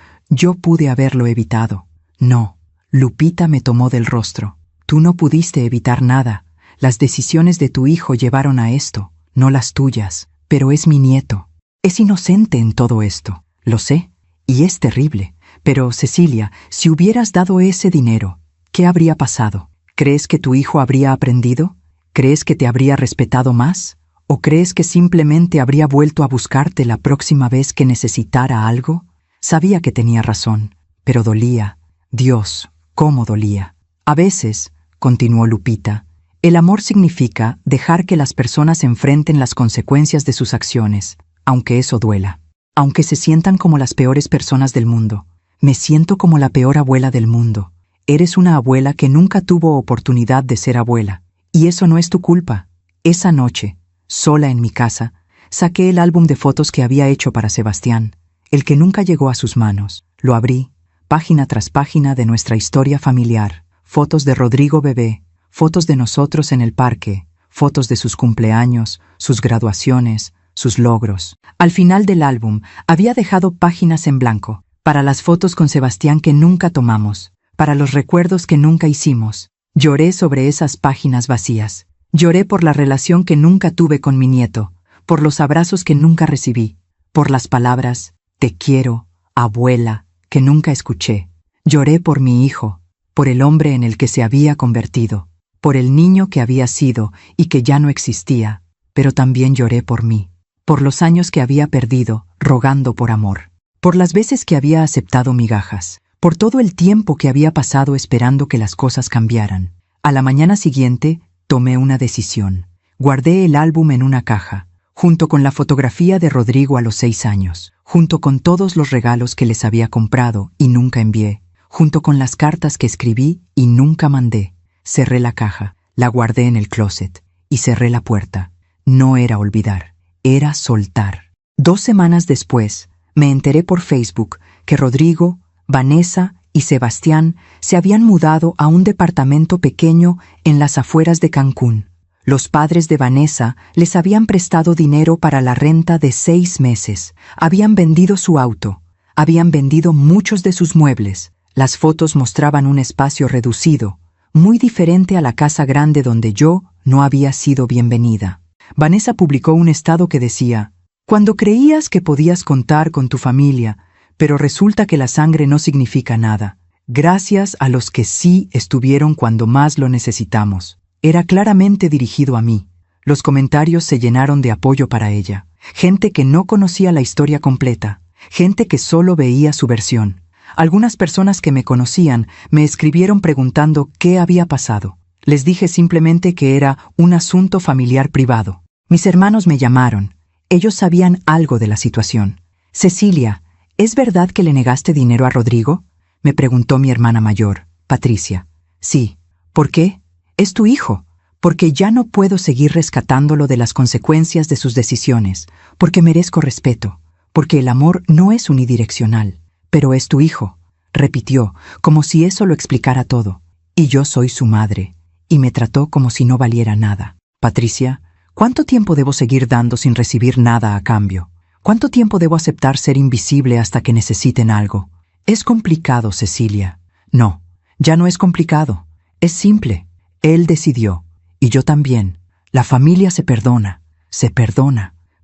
pude haberlo evitado». «No». Lupita me tomó del rostro. «Tú no pudiste evitar nada. Las decisiones de tu hijo llevaron a esto, no las tuyas. Pero es mi nieto. Es inocente en todo esto. Lo sé. Y es terrible. Pero, Cecilia, si hubieras dado ese dinero, ¿qué habría pasado? ¿Crees que tu hijo habría aprendido? ¿Crees que te habría respetado más? ¿O crees que simplemente habría vuelto a buscarte la próxima vez que necesitara algo?» Sabía que tenía razón, pero dolía. Dios, cómo dolía. A veces, continuó Lupita, el amor significa dejar que las personas enfrenten las consecuencias de sus acciones, aunque eso duela. Aunque se sientan como las peores personas del mundo. Me siento como la peor abuela del mundo. Eres una abuela que nunca tuvo oportunidad de ser abuela. Y eso no es tu culpa. Esa noche, sola en mi casa, saqué el álbum de fotos que había hecho para Sebastián, el que nunca llegó a sus manos. Lo abrí, página tras página de nuestra historia familiar. Fotos de Rodrigo bebé, fotos de nosotros en el parque, fotos de sus cumpleaños, sus graduaciones, sus logros. Al final del álbum había dejado páginas en blanco, para las fotos con Sebastián que nunca tomamos, para los recuerdos que nunca hicimos. Lloré sobre esas páginas vacías. Lloré por la relación que nunca tuve con mi nieto, por los abrazos que nunca recibí, por las palabras «te quiero», «abuela», que nunca escuché. Lloré por mi hijo, por el hombre en el que se había convertido, por el niño que había sido y que ya no existía, pero también lloré por mí, por los años que había perdido rogando por amor, por las veces que había aceptado migajas, por todo el tiempo que había pasado esperando que las cosas cambiaran. A la mañana siguiente, tomé una decisión. Guardé el álbum en una caja, junto con la fotografía de Rodrigo a los 6 años, junto con todos los regalos que les había comprado y nunca envié, junto con las cartas que escribí y nunca mandé. Cerré la caja, la guardé en el closet y cerré la puerta. No era olvidar, era soltar. 2 semanas después, me enteré por Facebook que Rodrigo, Vanessa y Sebastián se habían mudado a un departamento pequeño en las afueras de Cancún. Los padres de Vanessa les habían prestado dinero para la renta de 6 meses. Habían vendido su auto. Habían vendido muchos de sus muebles. Las fotos mostraban un espacio reducido, muy diferente a la casa grande donde yo no había sido bienvenida. Vanessa publicó un estado que decía: «Cuando creías que podías contar con tu familia, pero resulta que la sangre no significa nada. Gracias a los que sí estuvieron cuando más lo necesitamos». Era claramente dirigido a mí. Los comentarios se llenaron de apoyo para ella. Gente que no conocía la historia completa. Gente que solo veía su versión. Algunas personas que me conocían me escribieron preguntando qué había pasado. Les dije simplemente que era un asunto familiar privado. Mis hermanos me llamaron. Ellos sabían algo de la situación. «Cecilia, ¿es verdad que le negaste dinero a Rodrigo?», me preguntó mi hermana mayor, Patricia. «Sí». «¿Por qué? Es tu hijo, porque ya no puedo seguir rescatándolo de las consecuencias de sus decisiones, porque merezco respeto, porque el amor no es unidireccional, pero es tu hijo, repitió, como si eso lo explicara todo. Y yo soy su madre, y me trató como si no valiera nada. Patricia, ¿cuánto tiempo debo seguir dando sin recibir nada a cambio? ¿Cuánto tiempo debo aceptar ser invisible hasta que necesiten algo? Es complicado, Cecilia. No, ya no es complicado. Es simple. Él decidió. Y yo también. La familia se perdona,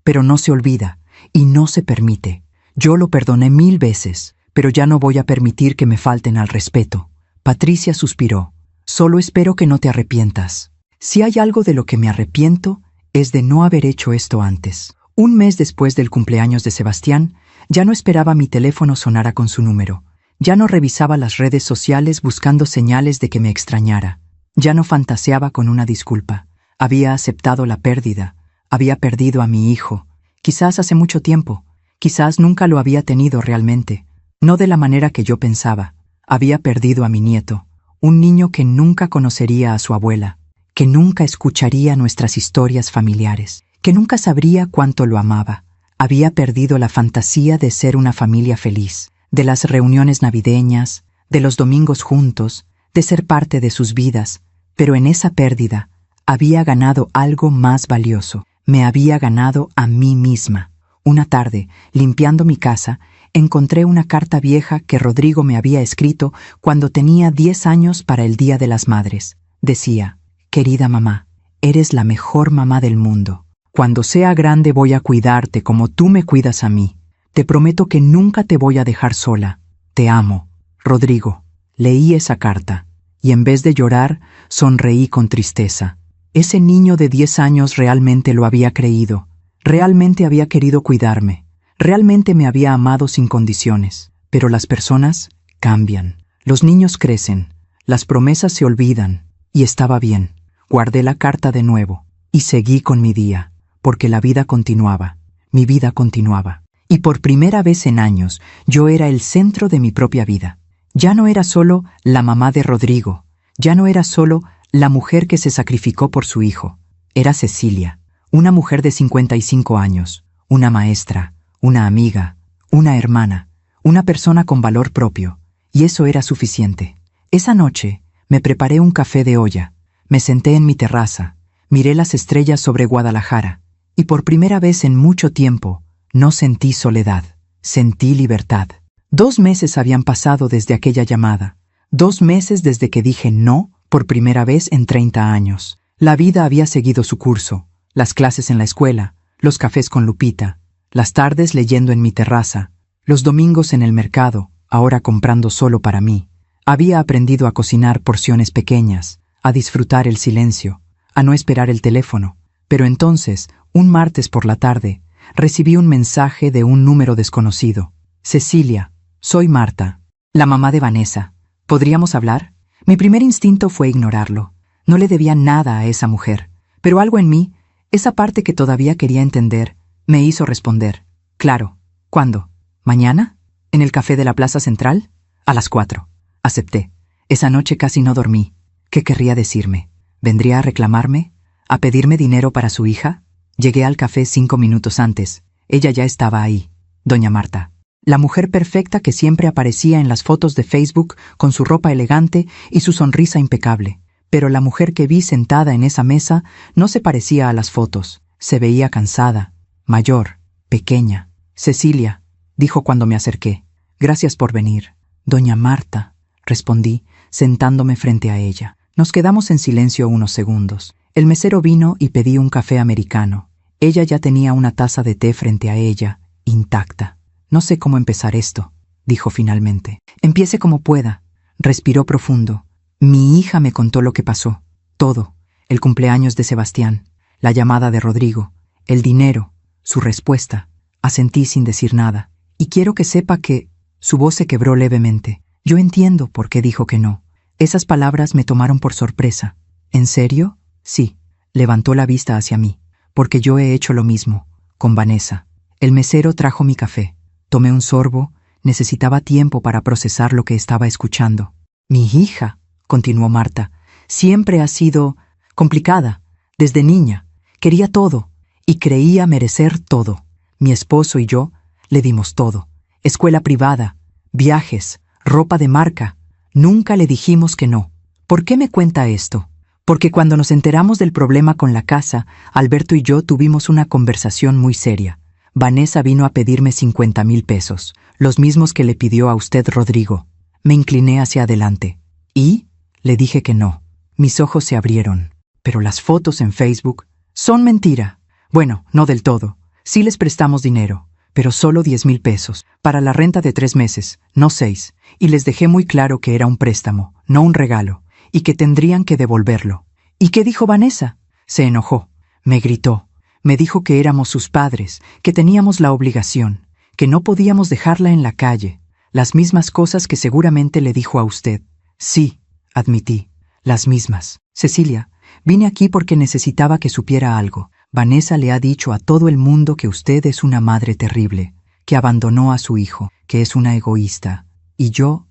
pero no se olvida y no se permite. Yo lo perdoné 1000 veces, pero ya no voy a permitir que me falten al respeto. Patricia suspiró. Solo espero que no te arrepientas. Si hay algo de lo que me arrepiento, es de no haber hecho esto antes. Un mes después del cumpleaños de Sebastián, ya no esperaba mi teléfono sonara con su número. Ya no revisaba las redes sociales buscando señales de que me extrañara. Ya no fantaseaba con una disculpa. Había aceptado la pérdida. Había perdido a mi hijo. Quizás hace mucho tiempo. Quizás nunca lo había tenido realmente. No de la manera que yo pensaba. Había perdido a mi nieto. Un niño que nunca conocería a su abuela. Que nunca escucharía nuestras historias familiares. Que nunca sabría cuánto lo amaba. Había perdido la fantasía de ser una familia feliz. De las reuniones navideñas. De los domingos juntos. De ser parte de sus vidas. Pero en esa pérdida había ganado algo más valioso. Me había ganado a mí misma. Una tarde, limpiando mi casa, encontré una carta vieja que Rodrigo me había escrito cuando tenía 10 años para el Día de las Madres. Decía: «Querida mamá, eres la mejor mamá del mundo. Cuando sea grande voy a cuidarte como tú me cuidas a mí. Te prometo que nunca te voy a dejar sola. Te amo, Rodrigo». Leí esa carta, y en vez de llorar, sonreí con tristeza. Ese niño de 10 años realmente lo había creído. Realmente había querido cuidarme. Realmente me había amado sin condiciones. Pero las personas cambian. Los niños crecen. Las promesas se olvidan. Y estaba bien. Guardé la carta de nuevo. Y seguí con mi día. Porque la vida continuaba. Mi vida continuaba. Y por primera vez en años, yo era el centro de mi propia vida. Ya no era solo la mamá de Rodrigo. Ya no era solo la mujer que se sacrificó por su hijo. Era Cecilia, una mujer de 55 años, una maestra, una amiga, una hermana, una persona con valor propio. Y eso era suficiente. Esa noche me preparé un café de olla, me senté en mi terraza, miré las estrellas sobre Guadalajara, y por primera vez en mucho tiempo no sentí soledad, sentí libertad. 2 meses habían pasado desde aquella llamada, 2 meses desde que dije no por primera vez en 30 años. La vida había seguido su curso, las clases en la escuela, los cafés con Lupita, las tardes leyendo en mi terraza, los domingos en el mercado, ahora comprando solo para mí. Había aprendido a cocinar porciones pequeñas, a disfrutar el silencio, a no esperar el teléfono. Pero entonces, un martes por la tarde, recibí un mensaje de un número desconocido. «Cecilia, soy Marta, la mamá de Vanessa. ¿Podríamos hablar?» Mi primer instinto fue ignorarlo. No le debía nada a esa mujer. Pero algo en mí, esa parte que todavía quería entender, me hizo responder. «Claro. ¿Cuándo? ¿Mañana? ¿En el café de la Plaza Central?» «A las 4. Acepté. Esa noche casi no dormí. ¿Qué querría decirme? ¿Vendría a reclamarme? ¿A pedirme dinero para su hija? Llegué al café 5 minutos antes. Ella ya estaba ahí. Doña Marta. La mujer perfecta que siempre aparecía en las fotos de Facebook con su ropa elegante y su sonrisa impecable. Pero la mujer que vi sentada en esa mesa no se parecía a las fotos. Se veía cansada, mayor, pequeña. «Cecilia», dijo cuando me acerqué. «Gracias por venir». «Doña Marta», respondí, sentándome frente a ella. Nos quedamos en silencio unos segundos. El mesero vino y pedí un café americano. Ella ya tenía una taza de té frente a ella, intacta. «No sé cómo empezar esto», dijo finalmente. «Empiece como pueda». Respiró profundo. Mi hija me contó lo que pasó. Todo. El cumpleaños de Sebastián, la llamada de Rodrigo, el dinero, su respuesta. Asentí sin decir nada. Y quiero que sepa que... Su voz se quebró levemente. Yo entiendo por qué dijo que no. Esas palabras me tomaron por sorpresa. ¿En serio? Sí. Levantó la vista hacia mí. Porque yo he hecho lo mismo. Con Vanessa. El mesero trajo mi café. Tomé un sorbo. Necesitaba tiempo para procesar lo que estaba escuchando. «Mi hija», continuó Marta, Siempre ha sido complicada. Desde niña. Quería todo. Y creía merecer todo. Mi esposo y yo le dimos todo. Escuela privada, viajes, ropa de marca. Nunca le dijimos que no. ¿Por qué me cuenta esto? Porque cuando nos enteramos del problema con la casa, Alberto y yo tuvimos una conversación muy seria. Vanessa vino a pedirme 50,000 pesos, los mismos que le pidió a usted Rodrigo. Me incliné hacia adelante. ¿Y? Le dije que no. Mis ojos se abrieron. Pero las fotos en Facebook son mentira. Bueno, no del todo. Sí les prestamos dinero, pero solo 10,000 pesos, para la renta de 3 meses, no 6. Y les dejé muy claro que era un préstamo, no un regalo, y que tendrían que devolverlo. ¿Y qué dijo Vanessa? Se enojó. Me gritó. Me dijo que éramos sus padres, que teníamos la obligación, que no podíamos dejarla en la calle. Las mismas cosas que seguramente le dijo a usted. Sí, admití, las mismas. Cecilia, vine aquí porque necesitaba que supiera algo. Vanessa le ha dicho a todo el mundo que usted es una madre terrible, que abandonó a su hijo, que es una egoísta. Y yo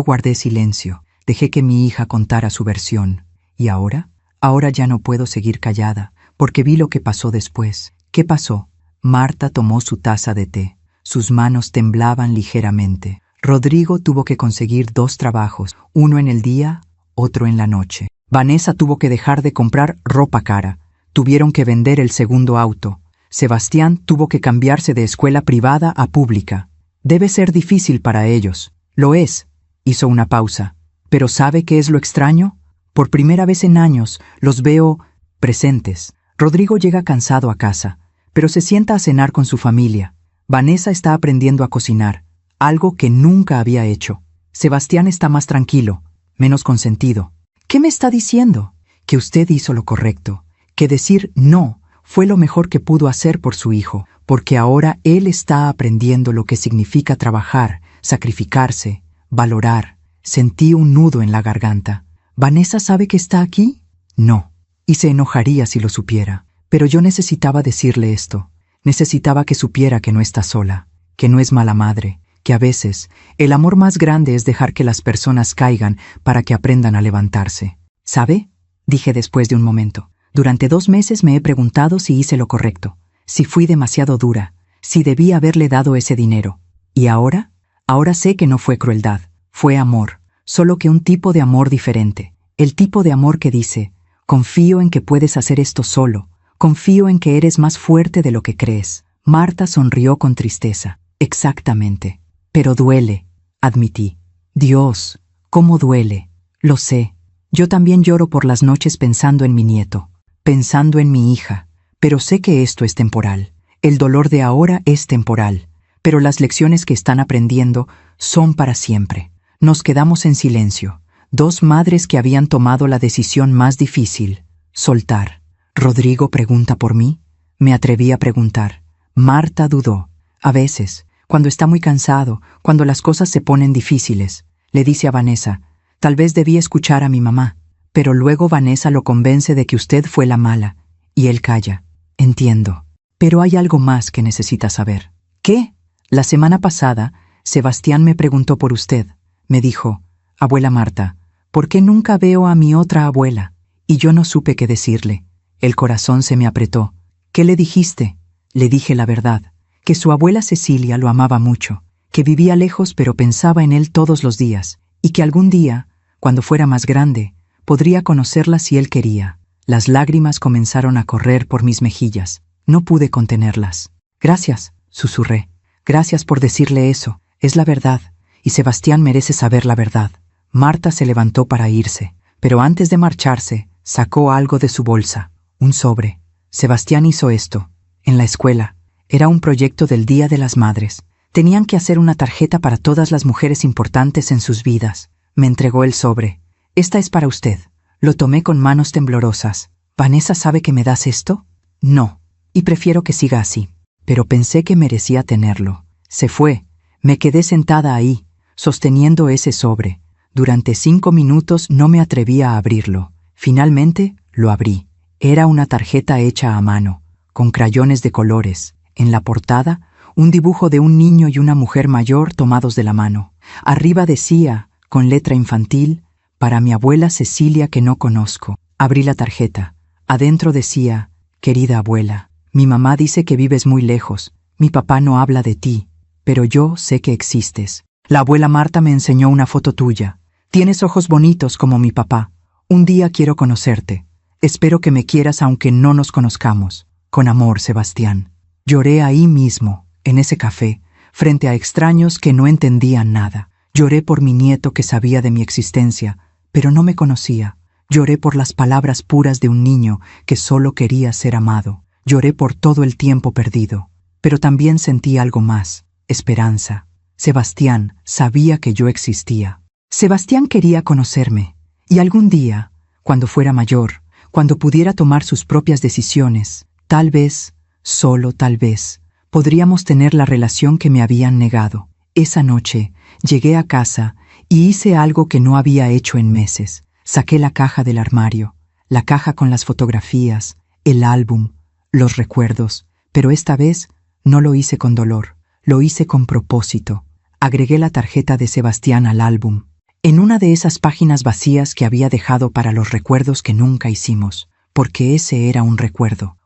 guardé silencio, dejé que mi hija contara su versión. ¿Y ahora? Ahora ya no puedo seguir callada, porque vi lo que pasó después. ¿Qué pasó? Marta tomó su taza de té. Sus manos temblaban ligeramente. Rodrigo tuvo que conseguir 2 trabajos, uno en el día, otro en la noche. Vanessa tuvo que dejar de comprar ropa cara. Tuvieron que vender el segundo auto. Sebastián tuvo que cambiarse de escuela privada a pública. Debe ser difícil para ellos. Lo es. Hizo una pausa. ¿Pero sabe qué es lo extraño? Por primera vez en años los veo presentes. Rodrigo llega cansado a casa, pero se sienta a cenar con su familia. Vanessa está aprendiendo a cocinar, algo que nunca había hecho. Sebastián está más tranquilo, menos consentido. ¿Qué me está diciendo? Que usted hizo lo correcto. Que decir no fue lo mejor que pudo hacer por su hijo, porque ahora él está aprendiendo lo que significa trabajar, sacrificarse, valorar. Sentí un nudo en la garganta. ¿Vanessa sabe que está aquí? No, y se enojaría si lo supiera. Pero yo necesitaba decirle esto. Necesitaba que supiera que no está sola, que no es mala madre, que a veces el amor más grande es dejar que las personas caigan para que aprendan a levantarse. ¿Sabe? Dije después de un momento. Durante 2 meses me he preguntado si hice lo correcto, si fui demasiado dura, si debí haberle dado ese dinero. ¿Y ahora? Ahora sé que no fue crueldad, fue amor, solo que un tipo de amor diferente. El tipo de amor que dice, confío en que puedes hacer esto solo, confío en que eres más fuerte de lo que crees. Marta sonrió con tristeza. Exactamente. Pero duele, admití. Dios, cómo duele. Lo sé. Yo también lloro por las noches pensando en mi nieto, pensando en mi hija, pero sé que esto es temporal. El dolor de ahora es temporal, pero las lecciones que están aprendiendo son para siempre. Nos quedamos en silencio, 2 madres que habían tomado la decisión más difícil, soltar. ¿Rodrigo pregunta por mí? Me atreví a preguntar. Marta dudó. A veces, cuando está muy cansado, cuando las cosas se ponen difíciles, le dice a Vanessa, tal vez debí escuchar a mi mamá. Pero luego Vanessa lo convence de que usted fue la mala, y él calla. Entiendo. Pero hay algo más que necesita saber. ¿Qué? La semana pasada, Sebastián me preguntó por usted. Me dijo, abuela Marta, ¿por qué nunca veo a mi otra abuela? Y yo no supe qué decirle. El corazón se me apretó. ¿Qué le dijiste? Le dije la verdad, que su abuela Cecilia lo amaba mucho, que vivía lejos pero pensaba en él todos los días, y que algún día, cuando fuera más grande, podría conocerla si él quería. Las lágrimas comenzaron a correr por mis mejillas. No pude contenerlas. Gracias, susurré. Gracias por decirle eso. Es la verdad, y Sebastián merece saber la verdad. Marta se levantó para irse, pero antes de marcharse, sacó algo de su bolsa. Un sobre. Sebastián hizo esto. En la escuela. Era un proyecto del Día de las Madres. Tenían que hacer una tarjeta para todas las mujeres importantes en sus vidas. Me entregó el sobre. Esta es para usted. Lo tomé con manos temblorosas. ¿Vanessa sabe que me das esto? No. Y prefiero que siga así. Pero pensé que merecía tenerlo. Se fue. Me quedé sentada ahí, sosteniendo ese sobre. Durante 5 minutos no me atrevía a abrirlo. Finalmente, lo abrí. Era una tarjeta hecha a mano, con crayones de colores. En la portada, un dibujo de un niño y una mujer mayor tomados de la mano. Arriba decía, con letra infantil, Para mi abuela Cecilia que no conozco. Abrí la tarjeta. Adentro decía: querida abuela, mi mamá dice que vives muy lejos. Mi papá no habla de ti, pero yo sé que existes. La abuela Marta me enseñó una foto tuya. Tienes ojos bonitos como mi papá. Un día quiero conocerte. Espero que me quieras aunque no nos conozcamos. Con amor, Sebastián. Lloré ahí mismo, en ese café, frente a extraños que no entendían nada. Lloré por mi nieto que sabía de mi existencia, pero no me conocía. Lloré por las palabras puras de un niño que solo quería ser amado. Lloré por todo el tiempo perdido. Pero también sentí algo más: esperanza. Sebastián sabía que yo existía. Sebastián quería conocerme, y algún día, cuando fuera mayor, cuando pudiera tomar sus propias decisiones, tal vez, solo tal vez, podríamos tener la relación que me habían negado. Esa noche, llegué a casa y hice algo que no había hecho en meses. Saqué la caja del armario, la caja con las fotografías, el álbum, los recuerdos, pero esta vez no lo hice con dolor, lo hice con propósito. Agregué la tarjeta de Sebastián al álbum, en una de esas páginas vacías que había dejado para los recuerdos que nunca hicimos, porque ese era un recuerdo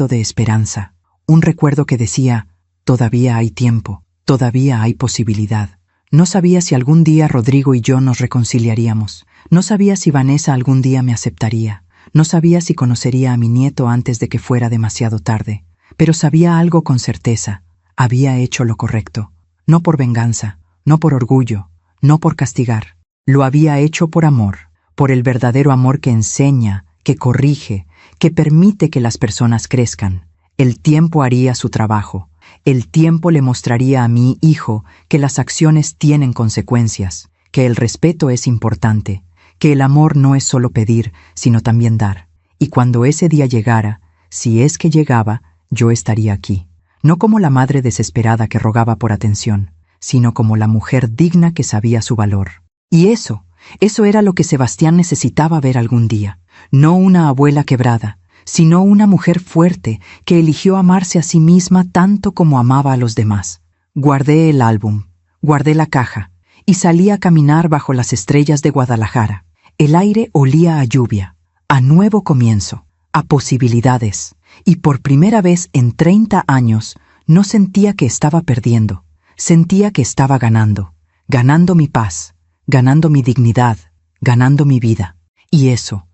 de esperanza, un recuerdo que decía: todavía hay tiempo, todavía hay posibilidad. No sabía si algún día Rodrigo y yo nos reconciliaríamos, no sabía si Vanessa algún día me aceptaría, no sabía si conocería a mi nieto antes de que fuera demasiado tarde, pero sabía algo con certeza: había hecho lo correcto, no por venganza, no por orgullo, no por castigar. Lo había hecho por amor, por el verdadero amor que enseña, que corrige, que permite que las personas crezcan. El tiempo haría su trabajo. El tiempo le mostraría a mi hijo que las acciones tienen consecuencias, que el respeto es importante, que el amor no es solo pedir, sino también dar. Y cuando ese día llegara, si es que llegaba, yo estaría aquí. No como la madre desesperada que rogaba por atención, sino como la mujer digna que sabía su valor. Y eso era lo que Sebastián necesitaba ver algún día. No una abuela quebrada, sino una mujer fuerte que eligió amarse a sí misma tanto como amaba a los demás. Guardé el álbum, guardé la caja, y salí a caminar bajo las estrellas de Guadalajara. El aire olía a lluvia, a nuevo comienzo, a posibilidades, y por primera vez en 30 años no sentía que estaba perdiendo. Sentía que estaba ganando mi paz, ganando mi dignidad, ganando mi vida. Y eso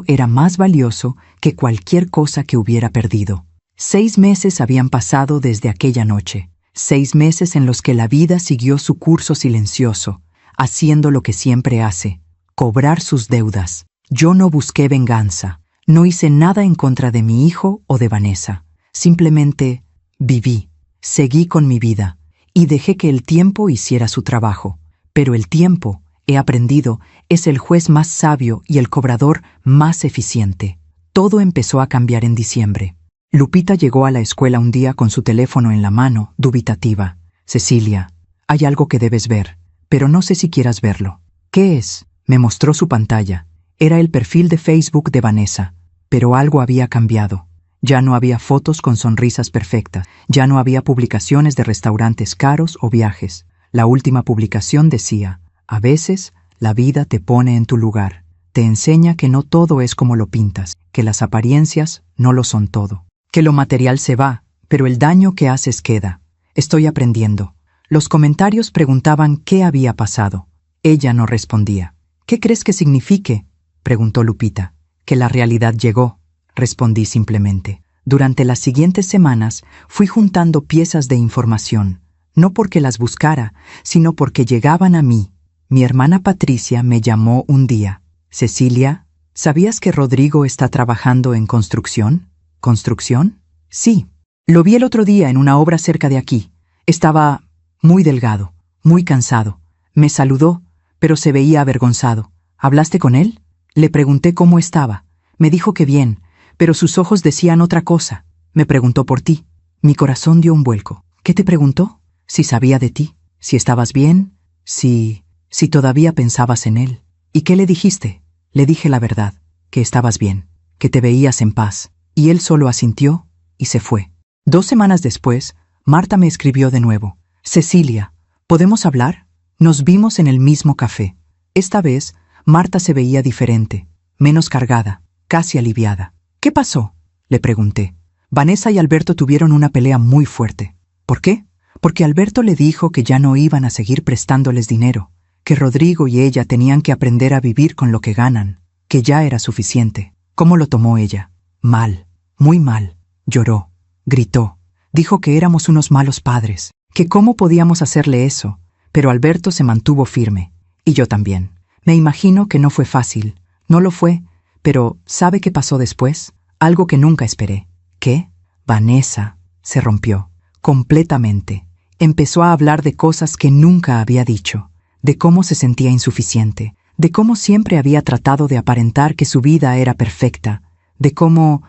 era más valioso que cualquier cosa que hubiera perdido. 6 meses habían pasado desde aquella noche, 6 meses en los que la vida siguió su curso silencioso, haciendo lo que siempre hace: cobrar sus deudas. Yo no busqué venganza, no hice nada en contra de mi hijo o de Vanessa. Simplemente viví, seguí con mi vida, y dejé que el tiempo hiciera su trabajo. Pero el tiempo, he aprendido, es el juez más sabio y el cobrador más eficiente. Todo empezó a cambiar en diciembre. Lupita llegó a la escuela un día con su teléfono en la mano, dubitativa. Cecilia, hay algo que debes ver, pero no sé si quieras verlo. ¿Qué es? Me mostró su pantalla. Era el perfil de Facebook de Vanessa, pero algo había cambiado. Ya no había fotos con sonrisas perfectas, ya no había publicaciones de restaurantes caros o viajes. La última publicación decía: a veces la vida te pone en tu lugar, te enseña que no todo es como lo pintas, que las apariencias no lo son todo, que lo material se va, pero el daño que haces queda. Estoy aprendiendo. Los comentarios preguntaban qué había pasado. Ella no respondía. ¿Qué crees que signifique?, preguntó Lupita. Que la realidad llegó, respondí simplemente. Durante las siguientes semanas fui juntando piezas de información, no porque las buscara, sino porque llegaban a mí. Mi hermana Patricia me llamó un día. Cecilia, ¿sabías que Rodrigo está trabajando en construcción? ¿Construcción? Sí. Lo vi el otro día en una obra cerca de aquí. Estaba muy delgado, muy cansado. Me saludó, pero se veía avergonzado. ¿Hablaste con él? Le pregunté cómo estaba. Me dijo que bien, pero sus ojos decían otra cosa. Me preguntó por ti. Mi corazón dio un vuelco. ¿Qué te preguntó? Si sabía de ti, si estabas bien, si todavía pensabas en él. ¿Y qué le dijiste? Le dije la verdad, que estabas bien, que te veías en paz. Y él solo asintió y se fue. 2 semanas después, Marta me escribió de nuevo. Cecilia, ¿podemos hablar? Nos vimos en el mismo café. Esta vez Marta se veía diferente, menos cargada, casi aliviada. ¿Qué pasó?, le pregunté. Vanessa y Alberto tuvieron una pelea muy fuerte. ¿Por qué? Porque Alberto le dijo que ya no iban a seguir prestándoles dinero, que Rodrigo y ella tenían que aprender a vivir con lo que ganan, que ya era suficiente. ¿Cómo lo tomó ella? Mal, muy mal. Lloró, gritó, dijo que éramos unos malos padres, que cómo podíamos hacerle eso, pero Alberto se mantuvo firme, y yo también. Me imagino que no fue fácil, no lo fue, pero ¿sabe qué pasó después? Algo que nunca esperé. ¿Qué? Vanessa se rompió, completamente. Empezó a hablar de cosas que nunca había dicho, de cómo se sentía insuficiente, de cómo siempre había tratado de aparentar que su vida era perfecta, de cómo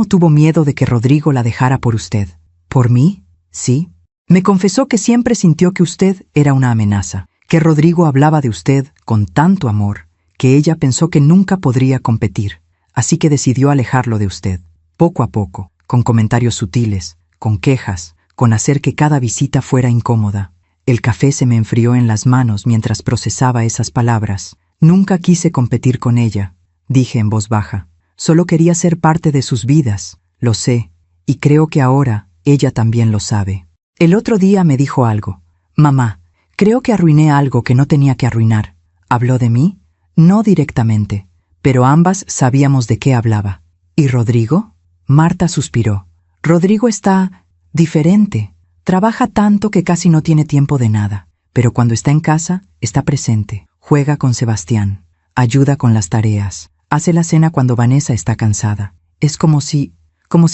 tuvo miedo de que Rodrigo la dejara por usted. ¿Por mí? Sí. Me confesó que siempre sintió que usted era una amenaza, que Rodrigo hablaba de usted con tanto amor, que ella pensó que nunca podría competir, así que decidió alejarlo de usted, poco a poco, con comentarios sutiles, con quejas, con hacer que cada visita fuera incómoda. El café se me enfrió en las manos mientras procesaba esas palabras. Nunca quise competir con ella, dije en voz baja. Solo quería ser parte de sus vidas, lo sé, y creo que ahora ella también lo sabe. El otro día me dijo algo. Mamá, creo que arruiné algo que no tenía que arruinar. ¿Habló de mí? No directamente, pero ambas sabíamos de qué hablaba. ¿Y Rodrigo? Marta suspiró. Rodrigo está diferente. Trabaja tanto que casi no tiene tiempo de nada, pero cuando está en casa, está presente. Juega con Sebastián, ayuda con las tareas, hace la cena cuando Vanessa está cansada. Es como si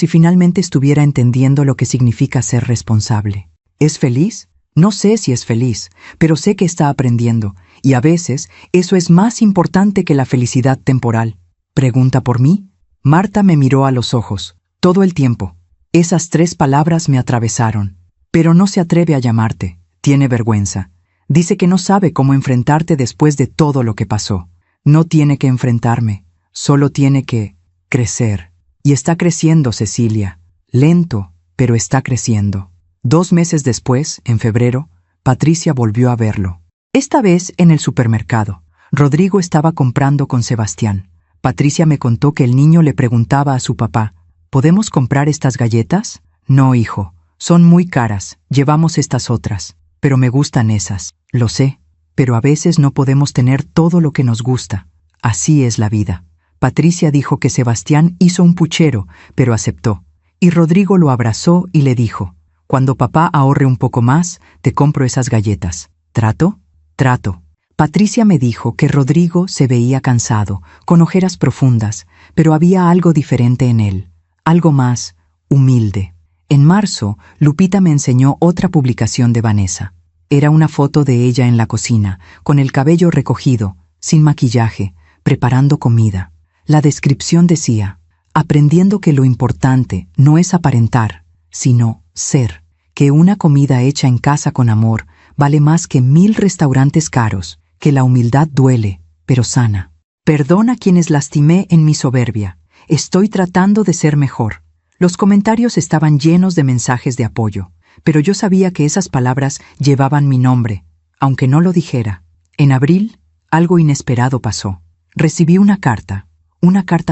finalmente estuviera entendiendo lo que significa ser responsable. ¿Es feliz? No sé si es feliz, pero sé que está aprendiendo, y a veces eso es más importante que la felicidad temporal. ¿Pregunta por mí? Marta me miró a los ojos, todo el tiempo. Esas 3 palabras me atravesaron. Pero no se atreve a llamarte, tiene vergüenza. Dice que no sabe cómo enfrentarte después de todo lo que pasó. No tiene que enfrentarme, solo tiene que crecer. Y está creciendo, Cecilia. Lento, pero está creciendo. 2 meses después, en febrero, Patricia volvió a verlo. Esta vez en el supermercado. Rodrigo estaba comprando con Sebastián. Patricia me contó que el niño le preguntaba a su papá, ¿podemos comprar estas galletas? No, hijo. Son muy caras, llevamos estas otras, pero me gustan esas. Lo sé, pero a veces no podemos tener todo lo que nos gusta. Así es la vida. Patricia dijo que Sebastián hizo un puchero, pero aceptó. Y Rodrigo lo abrazó y le dijo, cuando papá ahorre un poco más, te compro esas galletas. ¿Trato? Trato. Patricia me dijo que Rodrigo se veía cansado, con ojeras profundas, pero había algo diferente en él, algo más humilde. En marzo, Lupita me enseñó otra publicación de Vanessa. Era una foto de ella en la cocina, con el cabello recogido, sin maquillaje, preparando comida. La descripción decía, aprendiendo que lo importante no es aparentar, sino ser, que una comida hecha en casa con amor vale más que 1000 restaurantes caros, que la humildad duele, pero sana. Perdona a quienes lastimé en mi soberbia. Estoy tratando de ser mejor. Los comentarios estaban llenos de mensajes de apoyo, pero yo sabía que esas palabras llevaban mi nombre, aunque no lo dijera. En abril, algo inesperado pasó. Recibí una carta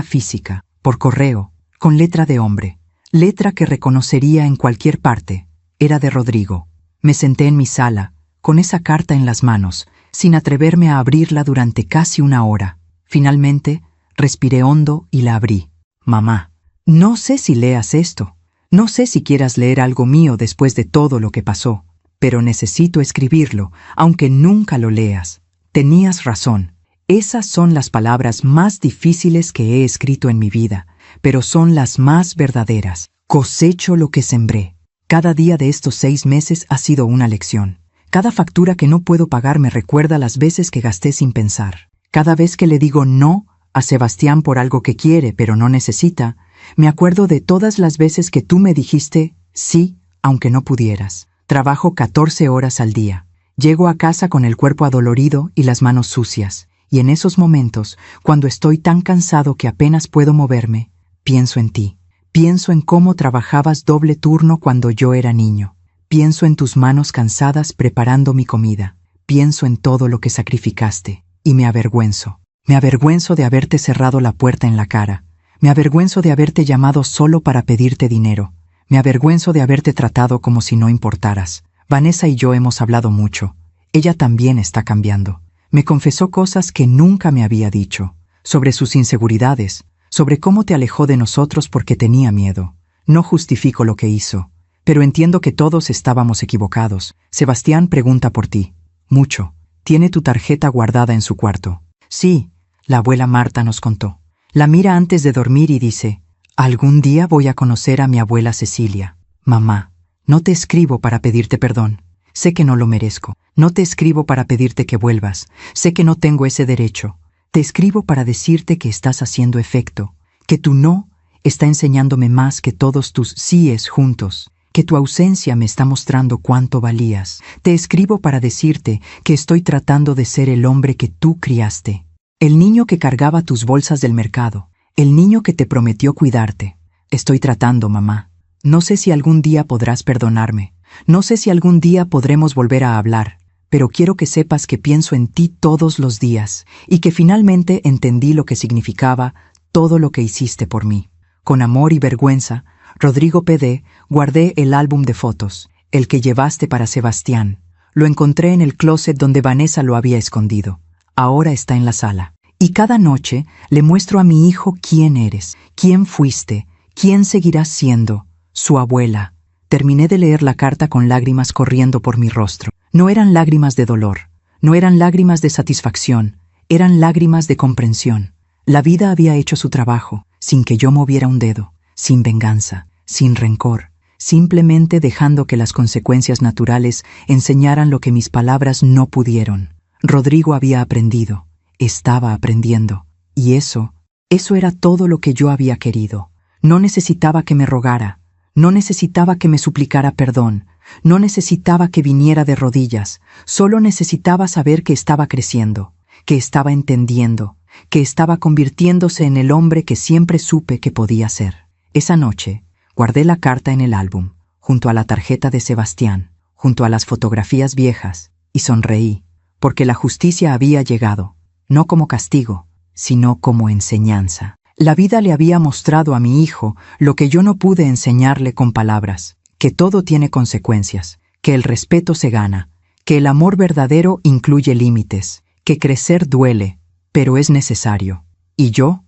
física, por correo, con letra de hombre, letra que reconocería en cualquier parte. Era de Rodrigo. Me senté en mi sala, con esa carta en las manos, sin atreverme a abrirla durante casi 1 hora. Finalmente, respiré hondo y la abrí. Mamá. No sé si leas esto, no sé si quieras leer algo mío después de todo lo que pasó, pero necesito escribirlo, aunque nunca lo leas. Tenías razón, esas son las palabras más difíciles que he escrito en mi vida, pero son las más verdaderas. Cosecho lo que sembré. Cada día de estos 6 meses ha sido una lección. Cada factura que no puedo pagar me recuerda las veces que gasté sin pensar. Cada vez que le digo no a Sebastián por algo que quiere pero no necesita, me acuerdo de todas las veces que tú me dijiste sí, aunque no pudieras. Trabajo 14 horas al día. Llego a casa con el cuerpo adolorido y las manos sucias. Y en esos momentos, cuando estoy tan cansado que apenas puedo moverme, pienso en ti. Pienso en cómo trabajabas doble turno cuando yo era niño. Pienso en tus manos cansadas preparando mi comida. Pienso en todo lo que sacrificaste. y me avergüenzo. Me avergüenzo de haberte cerrado la puerta en la cara. Me avergüenzo de haberte llamado solo para pedirte dinero. Me avergüenzo de haberte tratado como si no importaras. Vanessa y yo hemos hablado mucho. Ella también está cambiando. Me confesó cosas que nunca me había dicho, sobre sus inseguridades, sobre cómo te alejó de nosotros porque tenía miedo. No justifico lo que hizo, pero entiendo que todos estábamos equivocados. Sebastián pregunta por ti. Mucho. Tiene tu tarjeta guardada en su cuarto. Sí, la abuela Marta nos contó. La mira antes de dormir y dice, algún día voy a conocer a mi abuela Cecilia. Mamá, no te escribo para pedirte perdón. Sé que no lo merezco. No te escribo para pedirte que vuelvas. Sé que no tengo ese derecho. Te escribo para decirte que estás haciendo efecto, que tu no está enseñándome más que todos tus síes juntos, que tu ausencia me está mostrando cuánto valías. Te escribo para decirte que estoy tratando de ser el hombre que tú criaste. El niño que cargaba tus bolsas del mercado, el niño que te prometió cuidarte. Estoy tratando, mamá. No sé si algún día podrás perdonarme. No sé si algún día podremos volver a hablar, pero quiero que sepas que pienso en ti todos los días y que finalmente entendí lo que significaba todo lo que hiciste por mí. Con amor y vergüenza, Rodrigo PD, guardé el álbum de fotos, el que llevaste para Sebastián. Lo encontré en el closet donde Vanessa lo había escondido. Ahora está en la sala. Y cada noche le muestro a mi hijo quién eres, quién fuiste, quién seguirás siendo, su abuela. Terminé de leer la carta con lágrimas corriendo por mi rostro. No eran lágrimas de dolor, no eran lágrimas de satisfacción, eran lágrimas de comprensión. La vida había hecho su trabajo, sin que yo moviera un dedo, sin venganza, sin rencor, simplemente dejando que las consecuencias naturales enseñaran lo que mis palabras no pudieron. Rodrigo había aprendido, estaba aprendiendo, y eso era todo lo que yo había querido. No necesitaba que me rogara, no necesitaba que me suplicara perdón, no necesitaba que viniera de rodillas, solo necesitaba saber que estaba creciendo, que estaba entendiendo, que estaba convirtiéndose en el hombre que siempre supe que podía ser. Esa noche, guardé la carta en el álbum, junto a la tarjeta de Sebastián, junto a las fotografías viejas, y sonreí, porque la justicia había llegado, no como castigo, sino como enseñanza. La vida le había mostrado a mi hijo lo que yo no pude enseñarle con palabras, que todo tiene consecuencias, que el respeto se gana, que el amor verdadero incluye límites, que crecer duele, pero es necesario. Y yo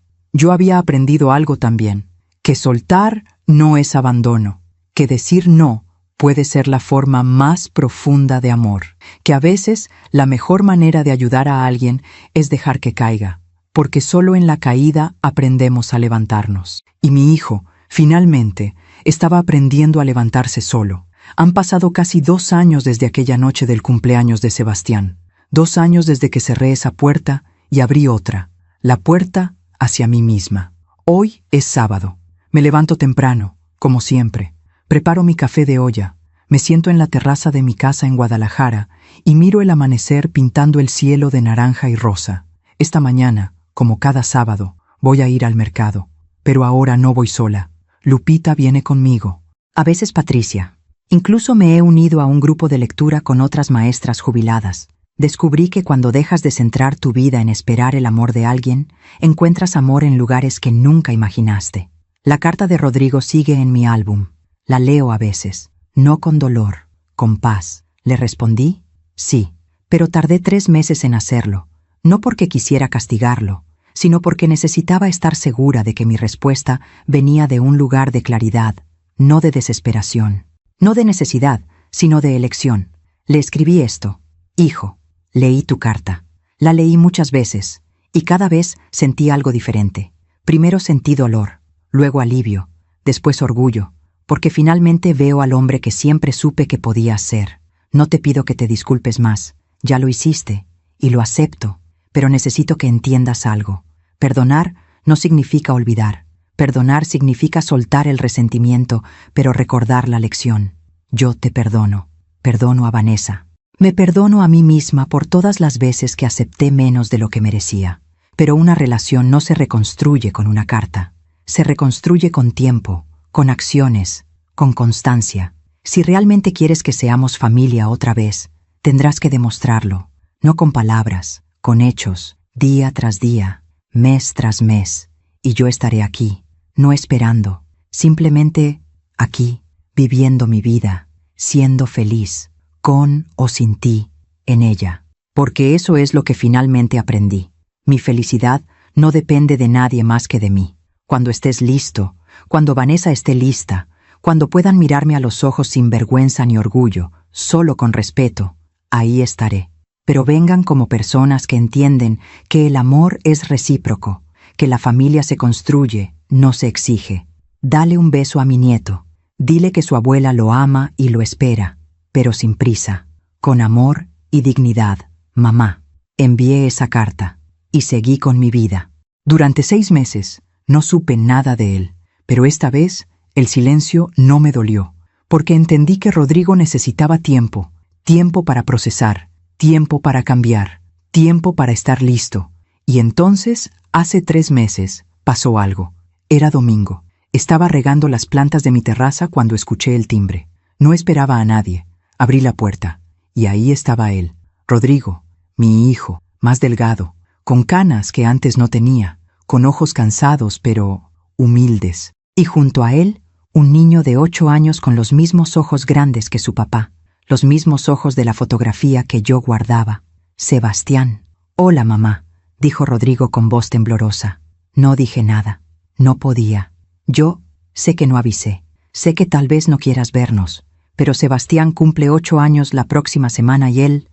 había aprendido algo también, que soltar no es abandono, que decir no puede ser la forma más profunda de amor, que a veces la mejor manera de ayudar a alguien es dejar que caiga, porque solo en la caída aprendemos a levantarnos. Y mi hijo, finalmente, estaba aprendiendo a levantarse solo. Han pasado casi 2 años desde aquella noche del cumpleaños de Sebastián. 2 años desde que cerré esa puerta y abrí otra, la puerta hacia mí misma. Hoy es sábado. Me levanto temprano, como siempre. Preparo mi café de olla. Me siento en la terraza de mi casa en Guadalajara y miro el amanecer pintando el cielo de naranja y rosa. Esta mañana, como cada sábado, voy a ir al mercado. Pero ahora no voy sola. Lupita viene conmigo. A veces Patricia. Incluso me he unido a un grupo de lectura con otras maestras jubiladas. Descubrí que cuando dejas de centrar tu vida en esperar el amor de alguien, encuentras amor en lugares que nunca imaginaste. La carta de Rodrigo sigue en mi álbum. La leo a veces, no con dolor, con paz. ¿Le respondí? Sí, pero tardé 3 meses en hacerlo, no porque quisiera castigarlo, sino porque necesitaba estar segura de que mi respuesta venía de un lugar de claridad, no de desesperación, no de necesidad, sino de elección. Le escribí esto: hijo, leí tu carta. La leí muchas veces, y cada vez sentí algo diferente. Primero sentí dolor, luego alivio, después orgullo, porque finalmente veo al hombre que siempre supe que podía ser. No te pido que te disculpes más, ya lo hiciste, y lo acepto, pero necesito que entiendas algo. Perdonar no significa olvidar. Perdonar significa soltar el resentimiento, pero recordar la lección. Yo te perdono. Perdono a Vanessa. Me perdono a mí misma por todas las veces que acepté menos de lo que merecía. Pero una relación no se reconstruye con una carta. Se reconstruye con tiempo, con acciones, con constancia. Si realmente quieres que seamos familia otra vez, tendrás que demostrarlo, no con palabras, con hechos, día tras día, mes tras mes, y yo estaré aquí, no esperando, simplemente aquí, viviendo mi vida, siendo feliz, con o sin ti, en ella. Porque eso es lo que finalmente aprendí. Mi felicidad no depende de nadie más que de mí. Cuando estés listo, cuando Vanessa esté lista, cuando puedan mirarme a los ojos sin vergüenza ni orgullo, solo con respeto, ahí estaré. Pero vengan como personas que entienden que el amor es recíproco, que la familia se construye, no se exige. Dale un beso a mi nieto. Dile que su abuela lo ama y lo espera, pero sin prisa, con amor y dignidad. Mamá. Envié esa carta y seguí con mi vida. Durante 6 meses no supe nada de él, pero esta vez el silencio no me dolió, porque entendí que Rodrigo necesitaba tiempo, tiempo para procesar, tiempo para cambiar, tiempo para estar listo. Y entonces, hace 3 meses, pasó algo. Era domingo. Estaba regando las plantas de mi terraza cuando escuché el timbre. No esperaba a nadie. Abrí la puerta, y ahí estaba él, Rodrigo, mi hijo, más delgado, con canas que antes no tenía, con ojos cansados pero humildes. Y junto a él, un niño de 8 años con los mismos ojos grandes que su papá, los mismos ojos de la fotografía que yo guardaba. Sebastián. Hola, mamá, dijo Rodrigo con voz temblorosa. No dije nada. No podía. Yo sé que no avisé. Sé que tal vez no quieras vernos, pero Sebastián cumple 8 años la próxima semana y él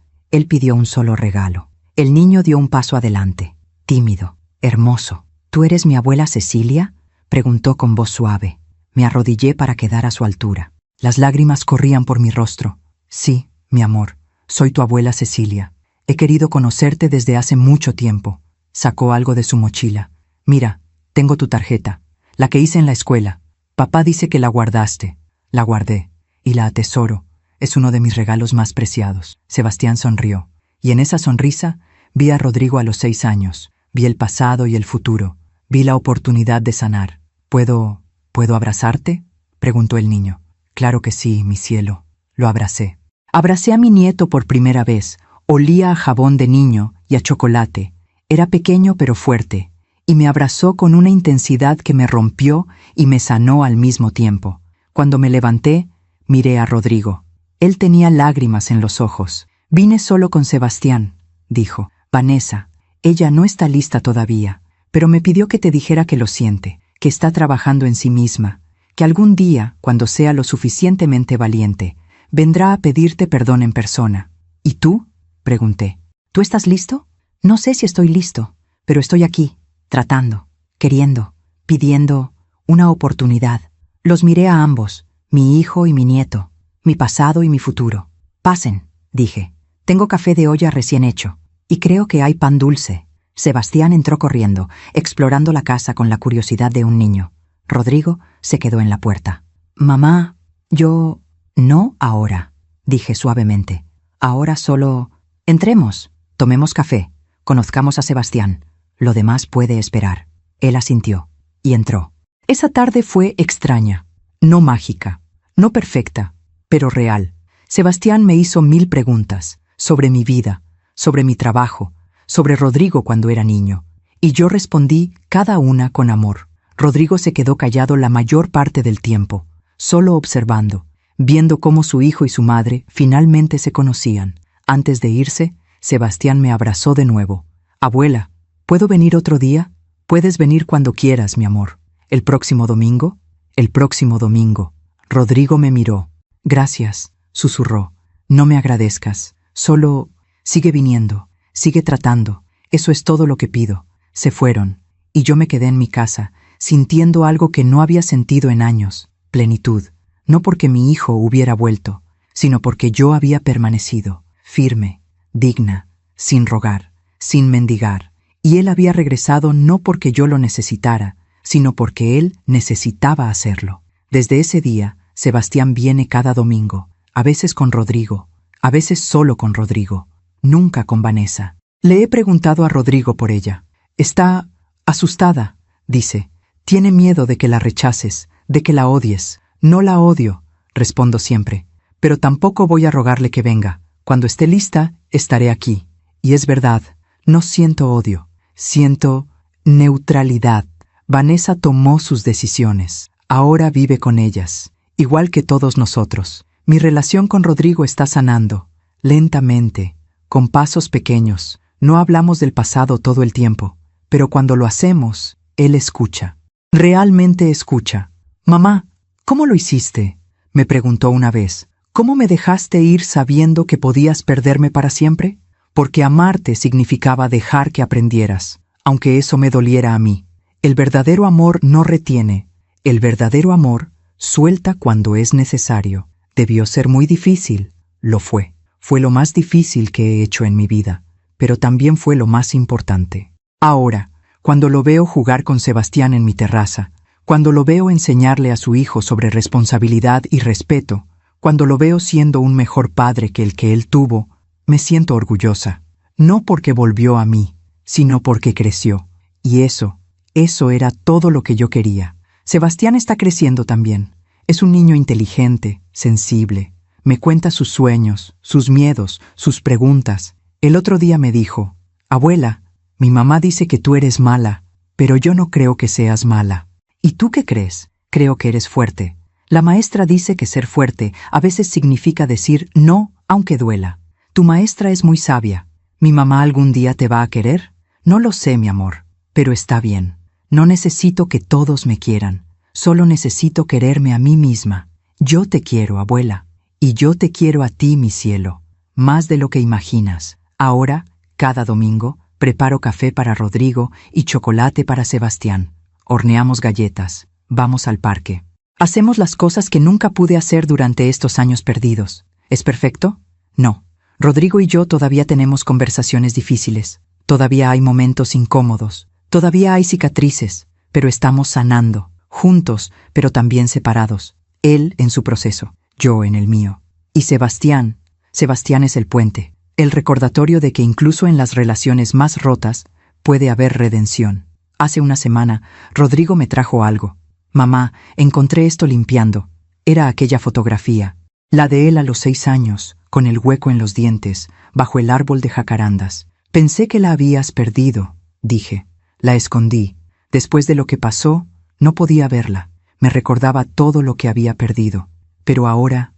pidió un solo regalo. El niño dio un paso adelante, tímido, hermoso. ¿Tú eres mi abuela Cecilia?, preguntó con voz suave. Me arrodillé para quedar a su altura. Las lágrimas corrían por mi rostro. Sí, mi amor, soy tu abuela Cecilia. He querido conocerte desde hace mucho tiempo. Sacó algo de su mochila. Mira, tengo tu tarjeta, la que hice en la escuela. Papá dice que la guardaste. La guardé, y la atesoro. Es uno de mis regalos más preciados. Sebastián sonrió, y en esa sonrisa vi a Rodrigo a los 6 años. Vi el pasado y el futuro. Vi la oportunidad de sanar. ¿Puedo abrazarte?, preguntó el niño. Claro que sí, mi cielo. Lo abracé. Abracé a mi nieto por primera vez. Olía a jabón de niño y a chocolate. Era pequeño pero fuerte, y me abrazó con una intensidad que me rompió y me sanó al mismo tiempo. Cuando me levanté, miré a Rodrigo. Él tenía lágrimas en los ojos. Vine solo con Sebastián, dijo. Vanessa, ella no está lista todavía, pero me pidió que te dijera que lo siente, que está trabajando en sí misma, que algún día, cuando sea lo suficientemente valiente, vendrá a pedirte perdón en persona. ¿Y tú?, pregunté. ¿Tú estás listo? No sé si estoy listo, pero estoy aquí, tratando, queriendo, pidiendo una oportunidad. Los miré a ambos, mi hijo y mi nieto, mi pasado y mi futuro. Pasen, dije. Tengo café de olla recién hecho, y creo que hay pan dulce. Sebastián entró corriendo, explorando la casa con la curiosidad de un niño. Rodrigo se quedó en la puerta. Mamá, yo... No ahora, dije suavemente. Ahora solo... Entremos, tomemos café, conozcamos a Sebastián. Lo demás puede esperar. Él asintió, y entró. Esa tarde fue extraña, no mágica, no perfecta, pero real. Sebastián me hizo 1000 preguntas sobre mi vida, sobre mi trabajo, sobre Rodrigo cuando era niño, y yo respondí cada una con amor. Rodrigo se quedó callado la mayor parte del tiempo, solo observando, viendo cómo su hijo y su madre finalmente se conocían. Antes de irse, Sebastián me abrazó de nuevo. Abuela, ¿puedo venir otro día? Puedes venir cuando quieras, mi amor. ¿El próximo domingo? El próximo domingo. Rodrigo me miró. Gracias, susurró. No me agradezcas. Solo sigue viniendo, sigue tratando. Eso es todo lo que pido. Se fueron, y yo me quedé en mi casa, sintiendo algo que no había sentido en años, plenitud. No porque mi hijo hubiera vuelto, sino porque yo había permanecido, firme, digna, sin rogar, sin mendigar, y él había regresado no porque yo lo necesitara, sino porque él necesitaba hacerlo. Desde ese día, Sebastián viene cada domingo, a veces con Rodrigo, a veces solo con Rodrigo, nunca con Vanessa. Le he preguntado a Rodrigo por ella. Está asustada, dice. Tiene miedo de que la rechaces, de que la odies. No la odio, respondo siempre, pero tampoco voy a rogarle que venga. Cuando esté lista, estaré aquí. Y es verdad, No siento odio, siento neutralidad. Vanessa tomó sus decisiones. Ahora vive con ellas, igual que todos nosotros. Mi relación con Rodrigo está sanando, lentamente, con pasos pequeños. No hablamos del pasado todo el tiempo, pero cuando lo hacemos, él escucha. Realmente escucha. Mamá, ¿cómo lo hiciste?, me preguntó una vez. ¿Cómo me dejaste ir sabiendo que podías perderme para siempre? Porque amarte significaba dejar que aprendieras, aunque eso me doliera a mí. El verdadero amor no retiene. El verdadero amor suelta cuando es necesario. Debió ser muy difícil. Lo fue. Fue lo más difícil que he hecho en mi vida, pero también fue lo más importante. Ahora, cuando lo veo jugar con Sebastián en mi terraza, cuando lo veo enseñarle a su hijo sobre responsabilidad y respeto, cuando lo veo siendo un mejor padre que el que él tuvo, me siento orgullosa. No porque volvió a mí, sino porque creció. Y eso era todo lo que yo quería. Sebastián está creciendo también. Es un niño inteligente, sensible. Me cuenta sus sueños, sus miedos, sus preguntas. El otro día me dijo: abuela, mi mamá dice que tú eres mala, pero yo no creo que seas mala. ¿Y tú qué crees? Creo que eres fuerte. La maestra dice que ser fuerte a veces significa decir no, aunque duela. Tu maestra es muy sabia. ¿Mi mamá algún día te va a querer? No lo sé, mi amor, pero está bien. No necesito que todos me quieran. Solo necesito quererme a mí misma. Yo te quiero, abuela. Y yo te quiero a ti, mi cielo. Más de lo que imaginas. Ahora, cada domingo, preparo café para Rodrigo y chocolate para Sebastián. Horneamos galletas. Vamos al parque. Hacemos las cosas que nunca pude hacer durante estos años perdidos. ¿Es perfecto? No. Rodrigo y yo todavía tenemos conversaciones difíciles. Todavía hay momentos incómodos. Todavía hay cicatrices. Pero estamos sanando. Juntos, pero también separados. Él en su proceso. Yo en el mío. Y Sebastián es el puente. El recordatorio de que incluso en las relaciones más rotas puede haber redención. Hace una semana, Rodrigo me trajo algo. Mamá, encontré esto limpiando. Era aquella fotografía. La de él a los 6 años, con el hueco en los dientes, bajo el árbol de jacarandas. Pensé que la habías perdido, dije. La escondí. Después de lo que pasó, no podía verla. Me recordaba todo lo que había perdido. Pero ahora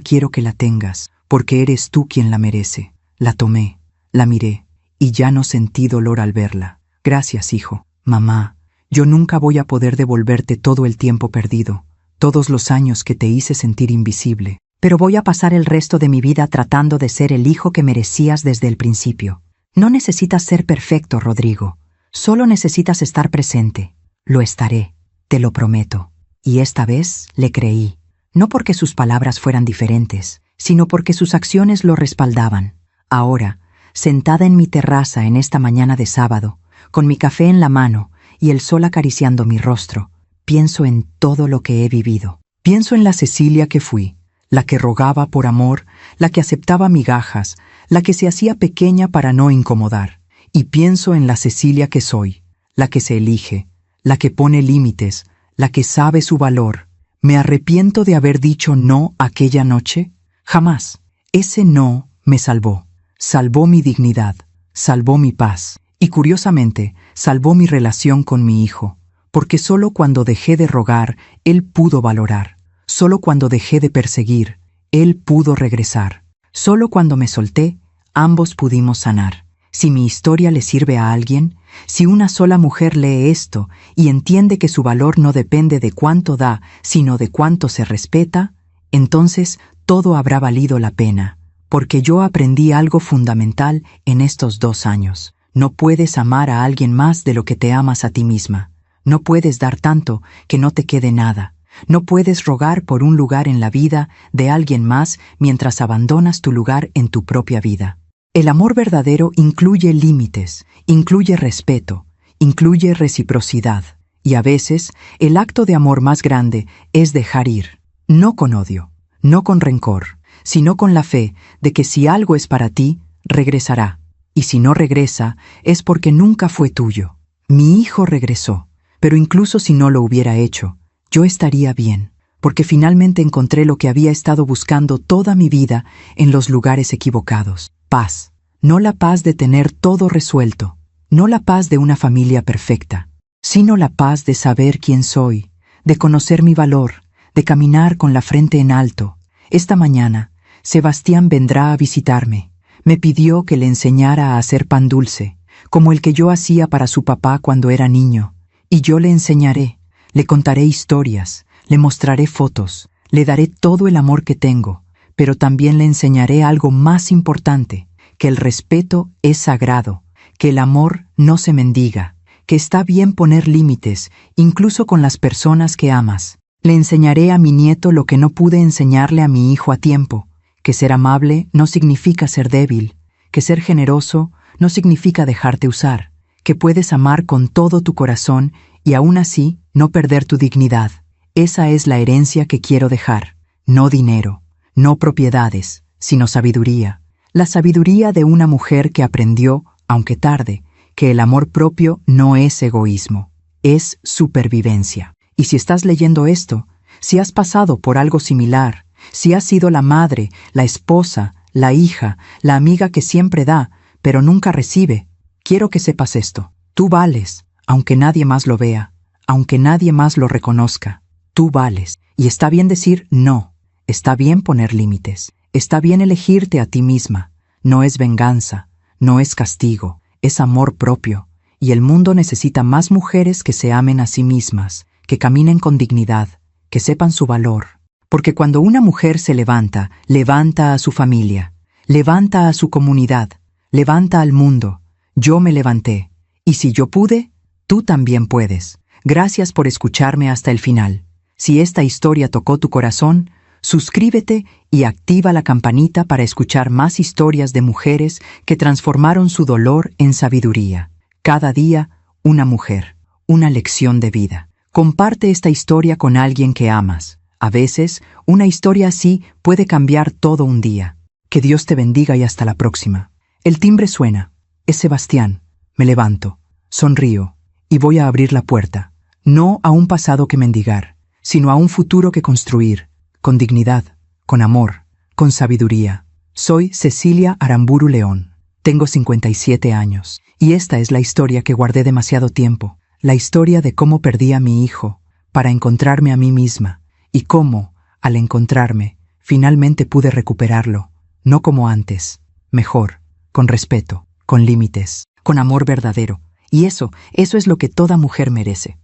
quiero que la tengas, porque eres tú quien la merece. La tomé, la miré, y ya no sentí dolor al verla. Gracias, hijo. Mamá, yo nunca voy a poder devolverte todo el tiempo perdido, todos los años que te hice sentir invisible. Pero voy a pasar el resto de mi vida tratando de ser el hijo que merecías desde el principio. No necesitas ser perfecto, Rodrigo. Solo necesitas estar presente. Lo estaré, te lo prometo. Y esta vez le creí. No porque sus palabras fueran diferentes, sino porque sus acciones lo respaldaban. Ahora, sentada en mi terraza en esta mañana de sábado, con mi café en la mano y el sol acariciando mi rostro, pienso en todo lo que he vivido. Pienso en la Cecilia que fui, la que rogaba por amor, la que aceptaba migajas, la que se hacía pequeña para no incomodar. Y pienso en la Cecilia que soy, la que se elige, la que pone límites, la que sabe su valor. ¿Me arrepiento de haber dicho no aquella noche? Jamás. Ese no me salvó. Salvó mi dignidad, salvó mi paz. Y curiosamente, salvó mi relación con mi hijo, porque solo cuando dejé de rogar, él pudo valorar. Solo cuando dejé de perseguir, él pudo regresar. Solo cuando me solté, ambos pudimos sanar. Si mi historia le sirve a alguien, si una sola mujer lee esto y entiende que su valor no depende de cuánto da, sino de cuánto se respeta, entonces todo habrá valido la pena, porque yo aprendí algo fundamental en estos 2 años. No puedes amar a alguien más de lo que te amas a ti misma. No puedes dar tanto que no te quede nada. No puedes rogar por un lugar en la vida de alguien más mientras abandonas tu lugar en tu propia vida. El amor verdadero incluye límites, incluye respeto, incluye reciprocidad. Y a veces, el acto de amor más grande es dejar ir. No con odio, no con rencor, sino con la fe de que si algo es para ti, regresará. Y si no regresa, es porque nunca fue tuyo. Mi hijo regresó, pero incluso si no lo hubiera hecho, yo estaría bien, porque finalmente encontré lo que había estado buscando toda mi vida en los lugares equivocados. Paz. no la paz de tener todo resuelto, no la paz de una familia perfecta, sino la paz de saber quién soy, de conocer mi valor, de caminar con la frente en alto. Esta mañana, Sebastián vendrá a visitarme. Me pidió que le enseñara a hacer pan dulce, como el que yo hacía para su papá cuando era niño, y yo le enseñaré, le contaré historias, le mostraré fotos, le daré todo el amor que tengo, pero también le enseñaré algo más importante, que el respeto es sagrado, que el amor no se mendiga, que está bien poner límites, incluso con las personas que amas. Le enseñaré a mi nieto lo que no pude enseñarle a mi hijo a tiempo, que ser amable no significa ser débil, que ser generoso no significa dejarte usar, que puedes amar con todo tu corazón y aún así no perder tu dignidad. Esa es la herencia que quiero dejar, no dinero, no propiedades, sino sabiduría. La sabiduría de una mujer que aprendió, aunque tarde, que el amor propio no es egoísmo, es supervivencia. Y si estás leyendo esto, si has pasado por algo similar, si has sido la madre, la esposa, la hija, la amiga que siempre da, pero nunca recibe, quiero que sepas esto. Tú vales, aunque nadie más lo vea, aunque nadie más lo reconozca. Tú vales. Y está bien decir no, está bien poner límites, está bien elegirte a ti misma. No es venganza, no es castigo, es amor propio. Y el mundo necesita más mujeres que se amen a sí mismas, que caminen con dignidad, que sepan su valor. Porque cuando una mujer se levanta, levanta a su familia, levanta a su comunidad, levanta al mundo. Yo me levanté, y si yo pude, tú también puedes. Gracias por escucharme hasta el final. Si esta historia tocó tu corazón, suscríbete y activa la campanita para escuchar más historias de mujeres que transformaron su dolor en sabiduría. Cada día, una mujer, una lección de vida. Comparte esta historia con alguien que amas. A veces, una historia así puede cambiar todo un día. Que Dios te bendiga y hasta la próxima. El timbre suena. Es Sebastián. Me levanto, sonrío y voy a abrir la puerta. No a un pasado que mendigar, sino a un futuro que construir, con dignidad, con amor, con sabiduría. Soy Cecilia Aramburu León. Tengo 57 años. Y esta es la historia que guardé demasiado tiempo. La historia de cómo perdí a mi hijo para encontrarme a mí misma. Y cómo, al encontrarme, finalmente pude recuperarlo, no como antes, mejor, con respeto, con límites, con amor verdadero. Y eso es lo que toda mujer merece.